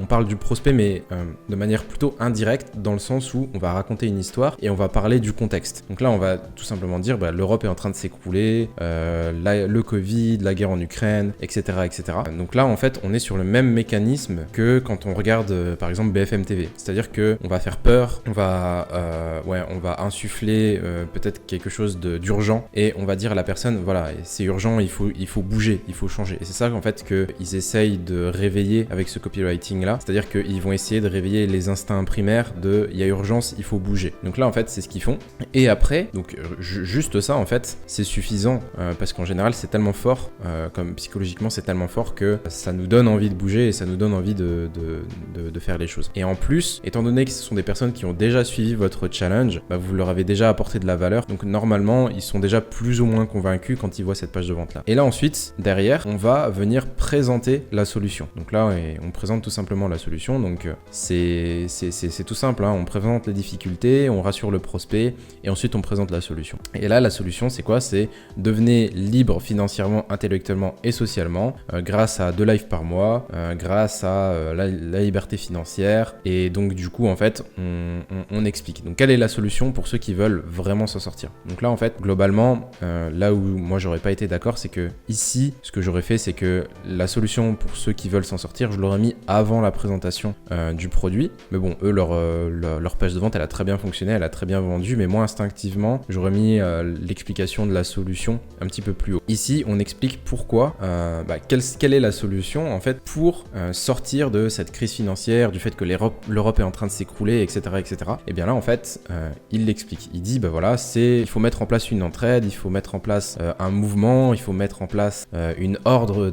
on parle du prospect, mais de manière plutôt indirecte, dans le sens où on va raconter une histoire et on va parler du contexte. Donc là, on va tout simplement dire l'Europe est en train de s'écrouler, le Covid, la guerre en Ukraine, etc., etc. Donc là, en fait, on est sur le même mécanisme que quand on regarde, par exemple, BFM TV. C'est-à-dire que on va faire peur, on va insuffler peut-être quelque chose d'urgent et on va dire à la personne, voilà, c'est urgent, il faut bouger, il faut changer. Et c'est ça, en fait, qu'ils essayent de réveiller avec ce copywriting-là. C'est-à-dire qu'ils vont essayer de réveiller les instincts primaires de, il y a urgence, il faut bouger. Donc là, en fait, c'est ce qu'ils font. Et après, donc juste ça, en fait, c'est suffisant parce qu'en général, c'est tellement fort, comme psychologiquement c'est tellement fort que ça nous donne envie de bouger et ça nous donne envie de faire les choses. Et en plus, étant donné que ce sont des personnes qui ont déjà suivi votre challenge, vous leur avez déjà apporté de la valeur, donc normalement ils sont déjà plus ou moins convaincus quand ils voient cette page de vente là. Et là ensuite, derrière, on va venir présenter la solution. Donc là, on présente tout simplement la solution, donc c'est tout simple, hein. On présente les difficultés, on rassure le prospect et ensuite on présente la solution. Et là, la solution c'est quoi? C'est devenez libre financièrement, intellectuellement et socialement grâce à 2 lives par mois, grâce à la liberté financière. Et donc du coup en fait on explique. Donc quelle est la solution pour ceux qui veulent vraiment s'en sortir? Donc là en fait globalement là où moi j'aurais pas été d'accord, c'est que ici ce que j'aurais fait, c'est que la solution pour ceux qui veulent s'en sortir, je l'aurais mis avant la présentation du produit. Mais bon, eux leur page de vente elle a très bien fonctionné, elle a très bien vendu, mais moi instinctivement j'aurais mis l'explication de la solution un petit peu plus haut. Ici on explique pourquoi, quelle est la solution en fait pour sortir de cette crise financière, du fait que l'Europe est en train de s'écrouler, etc., etc. Et bien là en fait il l'explique, il dit il faut mettre en place une entraide, il faut mettre en place un mouvement, il faut mettre en place une horde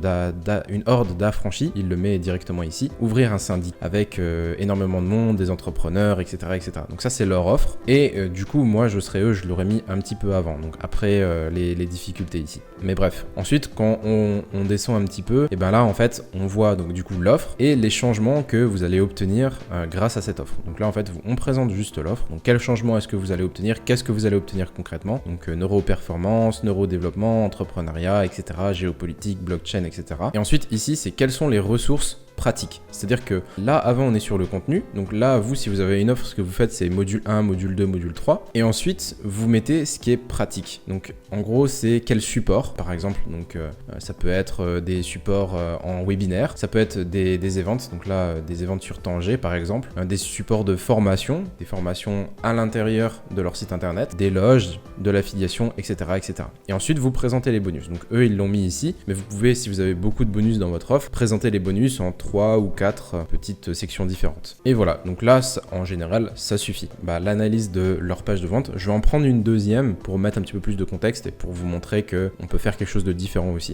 d'affranchis, il le met directement ici, ouvrir un syndicat avec énormément de monde, des entrepreneurs, etc., etc. Donc ça c'est leur offre, et du coup moi je l'aurais mis un petit peu avant, donc après les difficultés ici. Mais bref, ensuite quand on descend un petit peu, et bien là en fait on voit donc du coup l'offre et les changements que vous allez obtenir grâce à cette offre. Donc là en fait on présente juste l'offre, donc quel changement est-ce que vous allez obtenir, qu'est-ce que vous allez obtenir concrètement, donc neuroperformance, neurodéveloppement, entrepreneuriat, etc., géopolitique, blockchain, etc. Et ensuite ici c'est quelles sont les ressources pratique. C'est-à-dire que là, avant, on est sur le contenu. Donc là, vous, si vous avez une offre, ce que vous faites, c'est module 1, module 2, module 3. Et ensuite, vous mettez ce qui est pratique. Donc, en gros, c'est quel support, par exemple. Donc, ça peut être des supports en webinaire. Ça peut être des events. Donc là, des events sur Tanger, par exemple. Des supports de formation, des formations à l'intérieur de leur site internet, des loges, de l'affiliation, etc., etc. Et ensuite, vous présentez les bonus. Donc, eux, ils l'ont mis ici. Mais vous pouvez, si vous avez beaucoup de bonus dans votre offre, présenter les bonus en 3 ou 4 petites sections différentes. Et voilà, donc là, en général, ça suffit. L'analyse de leur page de vente, je vais en prendre une deuxième pour mettre un petit peu plus de contexte et pour vous montrer qu'on peut faire quelque chose de différent aussi.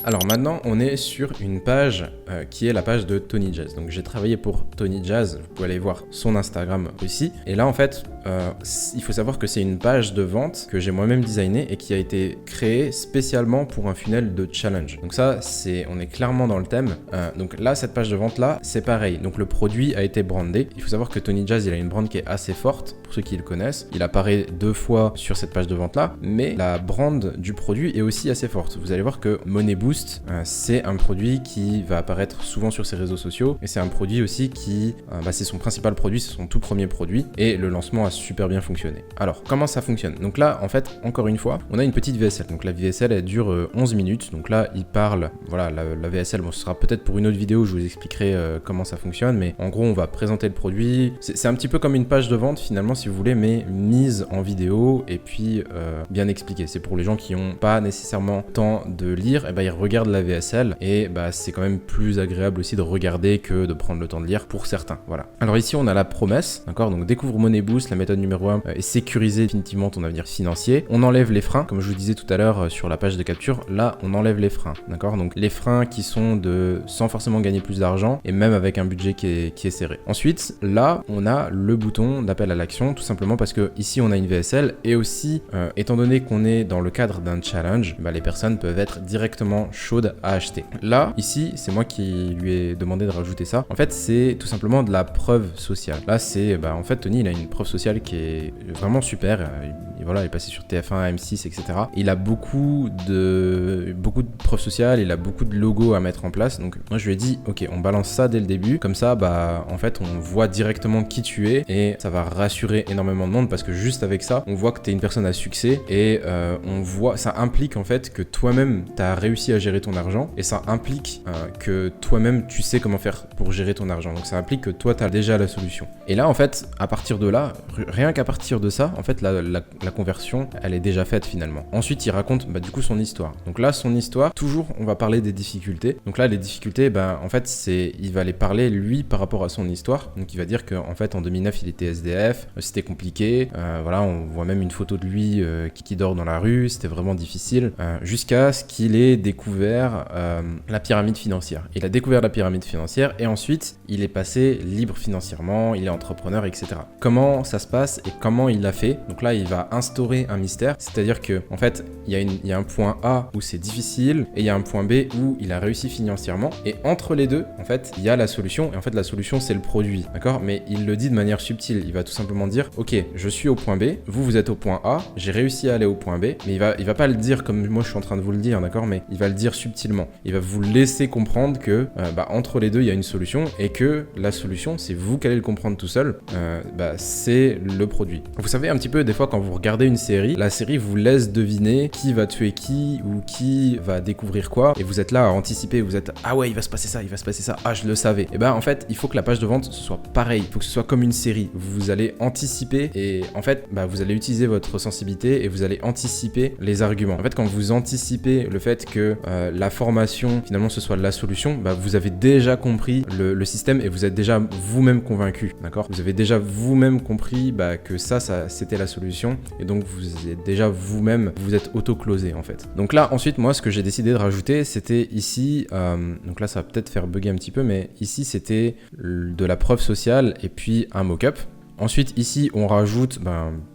Alors maintenant, on est sur une page qui est la page de Tony Jazz. Donc j'ai travaillé pour Tony Jazz, vous pouvez aller voir son Instagram aussi. Et là en fait, il faut savoir que c'est une page de vente que j'ai moi-même designée et qui a été créée spécialement pour un funnel de challenge. Donc ça, on est clairement dans le thème. Donc là, cette page de vente là, c'est pareil. Donc le produit a été brandé. Il faut savoir que Tony Jazz, il a une brand qui est assez forte, pour ceux qui le connaissent. Il apparaît 2 fois sur cette page de vente là, mais la brand du produit est aussi assez forte. Vous allez voir que Money Boost, c'est un produit qui va apparaître souvent sur ses réseaux sociaux et c'est un produit aussi qui, c'est son principal produit, c'est son tout premier produit et le lancement a super bien fonctionné. Alors, comment ça fonctionne? Donc là, en fait, encore une fois, on a une petite VSL. Donc la VSL, elle dure 11 minutes. Donc là, il parle, voilà, la VSL, bon, ce sera peut-être pour une autre vidéo où je vous expliquerai comment ça fonctionne, mais en gros, on va présenter le produit. C'est un petit peu comme une page de vente finalement, si vous voulez, mais mise en vidéo et puis bien expliqué. C'est pour les gens qui n'ont pas nécessairement temps de lire, et ils regardent la VSL et c'est quand même plus agréable aussi de regarder que de prendre le temps de lire pour certains. Voilà. Alors ici, on a la promesse, d'accord? Donc découvre Money Boost, la méthode numéro 1 est sécuriser définitivement ton avenir financier. On enlève les freins, comme je vous disais tout à l'heure sur la page de capture. Là, on enlève les freins, d'accord? Donc les freins qui sont sans forcément gagner plus d'argent et même avec un budget qui est serré. Ensuite, là, on a le bouton d'appel à l'action, tout simplement parce que ici, on a une VSL et aussi, étant donné qu'on est dans le cadre d'un challenge, les personnes peuvent être directement chaudes à acheter. Là, ici, c'est moi qui lui ai demandé de rajouter ça. En fait, c'est tout simplement de la preuve sociale. Là, c'est, en fait, Tony, il a une preuve sociale qui est vraiment super. Voilà, il est passé sur TF1, M6, etc. Il a beaucoup de preuves sociales, il a beaucoup de logos à mettre en place. Donc, moi, je lui ai dit, ok, on balance ça dès le début. Comme ça, en fait, on voit directement qui tu es et ça va rassurer énormément de monde parce que juste avec ça, on voit que tu es une personne à succès et ça implique en fait que toi-même, tu as réussi à gérer ton argent et ça implique que toi-même, tu sais comment faire pour gérer ton argent. Donc, ça implique que toi, tu as déjà la solution. Et là, en fait, à partir de là, rien qu'à partir de ça, en fait, la conversion, elle est déjà faite finalement. Ensuite, il raconte du coup son histoire. Donc là, son histoire, toujours, on va parler des difficultés. Donc là, les difficultés, en fait, il va les parler lui par rapport à son histoire. Donc il va dire qu'en fait, en 2009, il était SDF, c'était compliqué. Voilà, on voit même une photo de lui qui dort dans la rue. C'était vraiment difficile. Jusqu'à ce qu'il ait découvert la pyramide financière. Il a découvert la pyramide financière et ensuite, il est passé libre financièrement, il est entrepreneur, etc. Comment ça se passe et comment il l'a fait? Donc là, il va instaurer un mystère, c'est-à-dire que en fait, il y a un point A où c'est difficile et il y a un point B où il a réussi financièrement. Et entre les deux, en fait, il y a la solution. Et en fait, la solution, c'est le produit, d'accord? Mais il le dit de manière subtile. Il va tout simplement dire, ok, je suis au point B, vous êtes au point A, j'ai réussi à aller au point B, mais il va pas le dire comme moi je suis en train de vous le dire, d'accord? Mais il va le dire subtilement. Il va vous laisser comprendre que entre les deux, il y a une solution et que la solution, c'est vous qui allez le comprendre tout seul. C'est le produit. Vous savez un petit peu, des fois, quand vous regardez une série, la série vous laisse deviner qui va tuer qui ou qui va découvrir quoi, et vous êtes là à anticiper, vous êtes ah ouais, il va se passer ça, ah je le savais. Et en fait, il faut que la page de vente ce soit pareil, il faut que ce soit comme une série. Vous allez anticiper et en fait, vous allez utiliser votre sensibilité et vous allez anticiper les arguments. En fait, quand vous anticipez le fait que la formation finalement ce soit la solution, vous avez déjà compris le système et vous êtes déjà vous-même convaincu, d'accord? Vous avez déjà vous-même compris que ça c'était la solution et donc vous êtes déjà vous-même, vous êtes auto-closé en fait. Donc là ensuite moi ce que j'ai décidé de rajouter c'était ici, donc là ça va peut-être faire bugger un petit peu, mais ici c'était de la preuve sociale et puis un mock-up. Ensuite, ici, on rajoute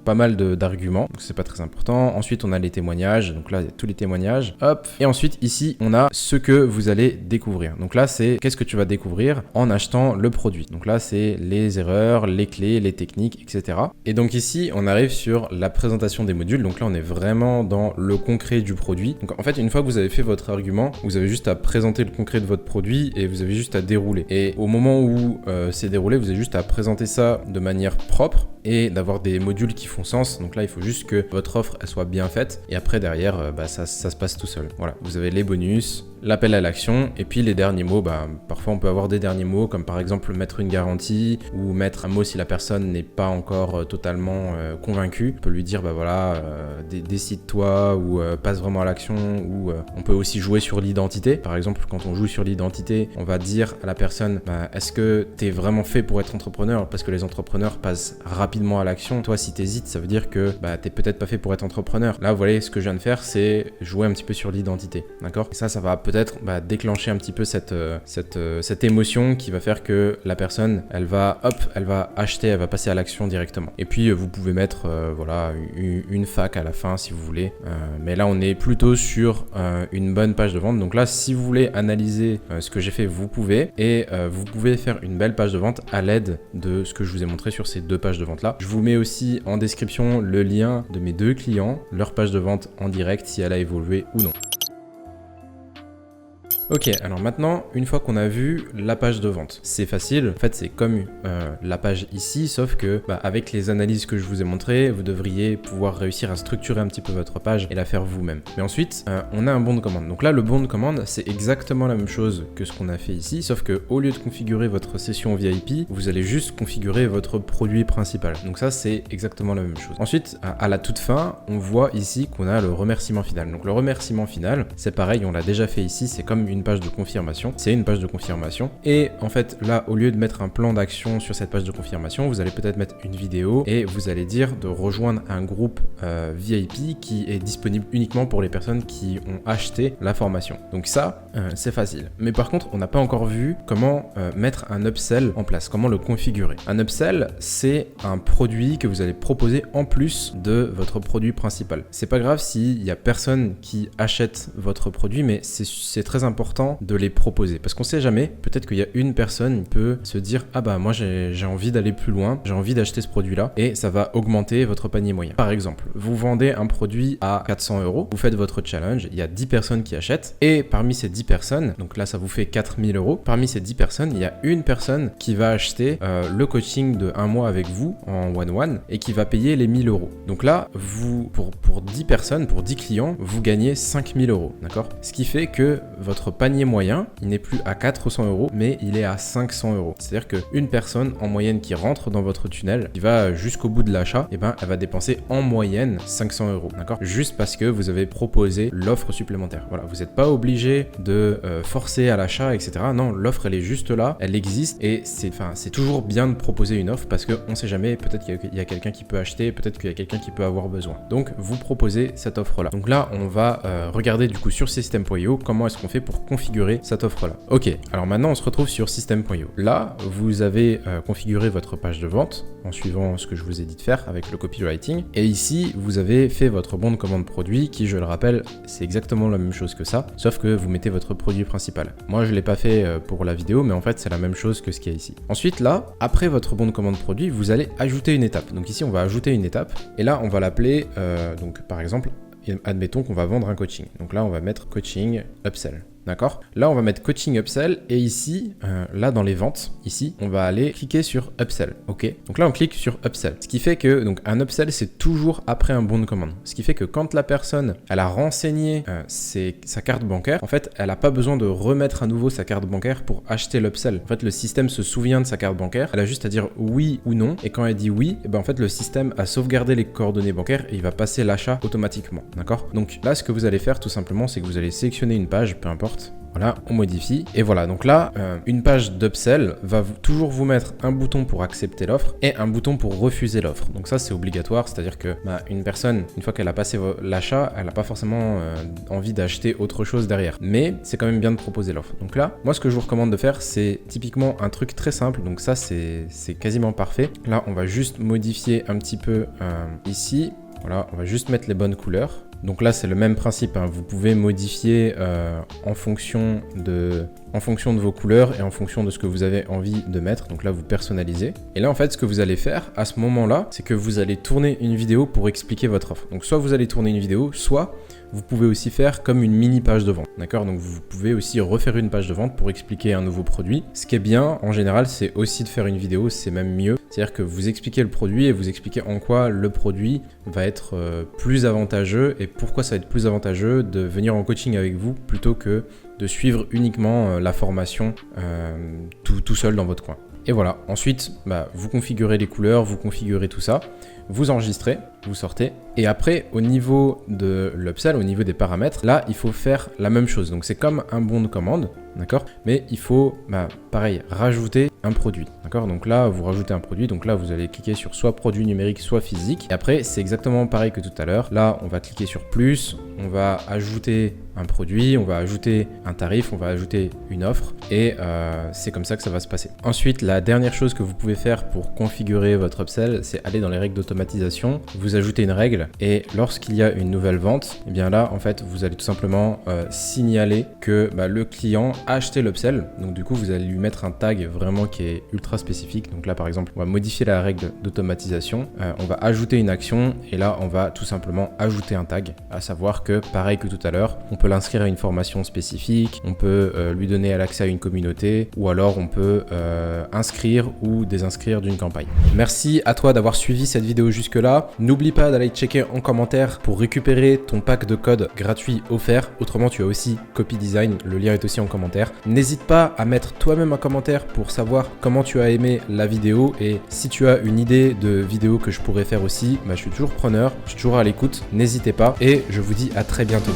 pas mal d'arguments, donc c'est pas très important. Ensuite, on a les témoignages, donc là, il y a tous les témoignages. Hop. Et ensuite, ici, on a ce que vous allez découvrir. Donc là, c'est qu'est-ce que tu vas découvrir en achetant le produit. Donc là, c'est les erreurs, les clés, les techniques, etc. Et donc ici, on arrive sur la présentation des modules. Donc là, on est vraiment dans le concret du produit. Donc en fait, une fois que vous avez fait votre argument, vous avez juste à présenter le concret de votre produit et vous avez juste à dérouler. Et au moment où c'est déroulé, vous avez juste à présenter ça de manière propre et d'avoir des modules qui font sens. Donc là, il faut juste que votre offre elle soit bien faite et après derrière, ça se passe tout seul. Voilà, vous avez les bonus, l'appel à l'action et puis les derniers mots. Parfois, on peut avoir des derniers mots comme par exemple mettre une garantie ou mettre un mot si la personne n'est pas encore totalement convaincue. On peut lui dire décide-toi ou passe vraiment à l'action ou on peut aussi jouer sur l'identité. Par exemple, quand on joue sur l'identité, on va dire à la personne est-ce que tu es vraiment fait pour être entrepreneur? Parce que les entrepreneurs passent rapidement à l'action. Toi, si t'hésites, ça veut dire que t'es peut-être pas fait pour être entrepreneur. Là, vous voyez, ce que je viens de faire, c'est jouer un petit peu sur l'identité, d'accord? Et ça va peut-être déclencher un petit peu cette émotion qui va faire que la personne, elle va acheter, elle va passer à l'action directement. Et puis vous pouvez mettre voilà, une FAQ à la fin si vous voulez. Mais là, on est plutôt sur une bonne page de vente. Donc là, si vous voulez analyser ce que j'ai fait, vous pouvez. Et vous pouvez faire une belle page de vente à l'aide de ce que je vous ai montré sur ces 2 pages de vente là. Je vous mets aussi en description le lien de mes 2 clients, leur page de vente en direct, si elle a évolué ou non. Ok, alors maintenant, une fois qu'on a vu la page de vente, c'est facile. En fait, c'est comme la page ici, sauf que avec les analyses que je vous ai montrées, vous devriez pouvoir réussir à structurer un petit peu votre page et la faire vous-même. Mais ensuite, on a un bon de commande. Donc là, le bon de commande, c'est exactement la même chose que ce qu'on a fait ici, sauf que au lieu de configurer votre session VIP, vous allez juste configurer votre produit principal. Donc ça, c'est exactement la même chose. Ensuite, à la toute fin, on voit ici qu'on a le remerciement final. Donc le remerciement final, c'est pareil, on l'a déjà fait ici, c'est comme une page de confirmation, c'est une page de confirmation. Et en fait, là, au lieu de mettre un plan d'action sur cette page de confirmation, vous allez peut-être mettre une vidéo et vous allez dire de rejoindre un groupe VIP qui est disponible uniquement pour les personnes qui ont acheté la formation. Donc ça, c'est facile. Mais par contre, on n'a pas encore vu comment mettre un upsell en place, comment le configurer. Un upsell, c'est un produit que vous allez proposer en plus de votre produit principal. C'est pas grave s'il y a personne qui achète votre produit, mais c'est très important de les proposer parce qu'on sait jamais, peut-être qu'il y a une personne qui peut se dire moi j'ai envie d'aller plus loin, j'ai envie d'acheter ce produit là et ça va augmenter votre panier moyen. Par exemple, vous vendez un produit à 400 €, vous faites votre challenge, il y a 10 personnes qui achètent et parmi ces 10 personnes, donc là ça vous fait 4000 €, parmi ces 10 personnes, il y a une personne qui va acheter le coaching de 1 mois avec vous en one-one et qui va payer les 1000 €. Donc là, vous pour 10 personnes, pour 10 clients, vous gagnez 5000 €, d'accord? Ce qui fait que votre panier moyen, il n'est plus à 400 €, mais il est à 500 €. C'est-à-dire qu'une personne en moyenne qui rentre dans votre tunnel, qui va jusqu'au bout de l'achat, elle va dépenser en moyenne 500 €, d'accord? Juste parce que vous avez proposé l'offre supplémentaire. Voilà, vous n'êtes pas obligé de forcer à l'achat, etc. Non, l'offre, elle est juste là, elle existe et c'est toujours bien de proposer une offre parce qu'on ne sait jamais, peut-être qu'il y a quelqu'un qui peut acheter, peut-être qu'il y a quelqu'un qui peut avoir besoin. Donc, vous proposez cette offre-là. Donc là, on va regarder du coup sur System.io comment est-ce qu'on fait pour configurer cette offre-là. Ok, alors maintenant on se retrouve sur System.io. Là, vous avez configuré votre page de vente en suivant ce que je vous ai dit de faire avec le copywriting. Et ici, vous avez fait votre bon de commande produit qui, je le rappelle, c'est exactement la même chose que ça, sauf que vous mettez votre produit principal. Moi, je ne l'ai pas fait pour la vidéo, mais en fait, c'est la même chose que ce qu'il y a ici. Ensuite, là, après votre bon de commande produit, vous allez ajouter une étape. Donc ici, on va ajouter une étape. Et là, on va l'appeler, donc par exemple, admettons qu'on va vendre un coaching. Donc là, on va mettre coaching upsell. D'accord? Là, on va mettre coaching upsell et ici, là dans les ventes, ici, on va aller cliquer sur upsell. Ok? Donc là, on clique sur upsell. Ce qui fait que donc un upsell, c'est toujours après un bon de commande. Ce qui fait que quand la personne, elle a renseigné sa carte bancaire, en fait, elle n'a pas besoin de remettre à nouveau sa carte bancaire pour acheter l'upsell. En fait, le système se souvient de sa carte bancaire. Elle a juste à dire oui ou non. Et quand elle dit oui, en fait, le système a sauvegardé les coordonnées bancaires et il va passer l'achat automatiquement. D'accord? Donc là, ce que vous allez faire tout simplement, c'est que vous allez sélectionner une page, peu importe. Voilà, on modifie. Et voilà, donc là, une page d'upsell va toujours vous mettre un bouton pour accepter l'offre et un bouton pour refuser l'offre. Donc ça, c'est obligatoire, c'est-à-dire que une personne, une fois qu'elle a passé l'achat, elle n'a pas forcément envie d'acheter autre chose derrière. Mais c'est quand même bien de proposer l'offre. Donc là, moi, ce que je vous recommande de faire, c'est typiquement un truc très simple. Donc ça, c'est quasiment parfait. Là, on va juste modifier un petit peu ici. Voilà, on va juste mettre les bonnes couleurs. Donc là, c'est le même principe, hein. Vous pouvez modifier en fonction de vos couleurs et en fonction de ce que vous avez envie de mettre. Donc là, vous personnalisez. Et là, en fait, ce que vous allez faire à ce moment-là, c'est que vous allez tourner une vidéo pour expliquer votre offre. Donc soit vous allez tourner une vidéo, soit vous pouvez aussi faire comme une mini page de vente. D'accord? Donc vous pouvez aussi refaire une page de vente pour expliquer un nouveau produit. Ce qui est bien, en général, c'est aussi de faire une vidéo, c'est même mieux. C'est-à-dire que vous expliquez le produit et vous expliquez en quoi le produit va être plus avantageux et pourquoi ça va être plus avantageux de venir en coaching avec vous plutôt que de suivre uniquement la formation tout seul dans votre coin. Et voilà, ensuite, vous configurez les couleurs, vous configurez tout ça, vous enregistrez, vous sortez Et après, au niveau de l'upsell, au niveau des paramètres, là, il faut faire la même chose. Donc c'est comme un bon de commande, d'accord? Mais il faut, pareil, rajouter un produit, d'accord? Donc là, vous rajoutez un produit. Donc là, vous allez cliquer sur soit produit numérique, soit physique. Et après, c'est exactement pareil que tout à l'heure. Là, on va cliquer sur plus, on va ajouter un produit, on va ajouter un tarif, on va ajouter une offre et c'est comme ça que ça va se passer. Ensuite, la dernière chose que vous pouvez faire pour configurer votre upsell, c'est aller dans les règles d'automatisation, vous ajoutez une règle et lorsqu'il y a une nouvelle vente, et bien là, en fait, vous allez tout simplement signaler que le client a acheté l'upsell. Donc du coup, vous allez lui mettre un tag vraiment qui est ultra spécifique. Donc là, par exemple, on va modifier la règle d'automatisation, on va ajouter une action et là, on va tout simplement ajouter un tag, à savoir que pareil que tout à l'heure, on peut l'inscrire à une formation spécifique, on peut lui donner l'accès à une communauté ou alors on peut inscrire ou désinscrire d'une campagne. Merci à toi d'avoir suivi cette vidéo jusque là. N'oublie pas d'aller checker en commentaire pour récupérer ton pack de code gratuit offert. Autrement, tu as aussi Copy Design, le lien est aussi en commentaire. N'hésite pas à mettre toi-même un commentaire pour savoir comment tu as aimé la vidéo et si tu as une idée de vidéo que je pourrais faire aussi, je suis toujours preneur, je suis toujours à l'écoute, n'hésitez pas et je vous dis à très bientôt.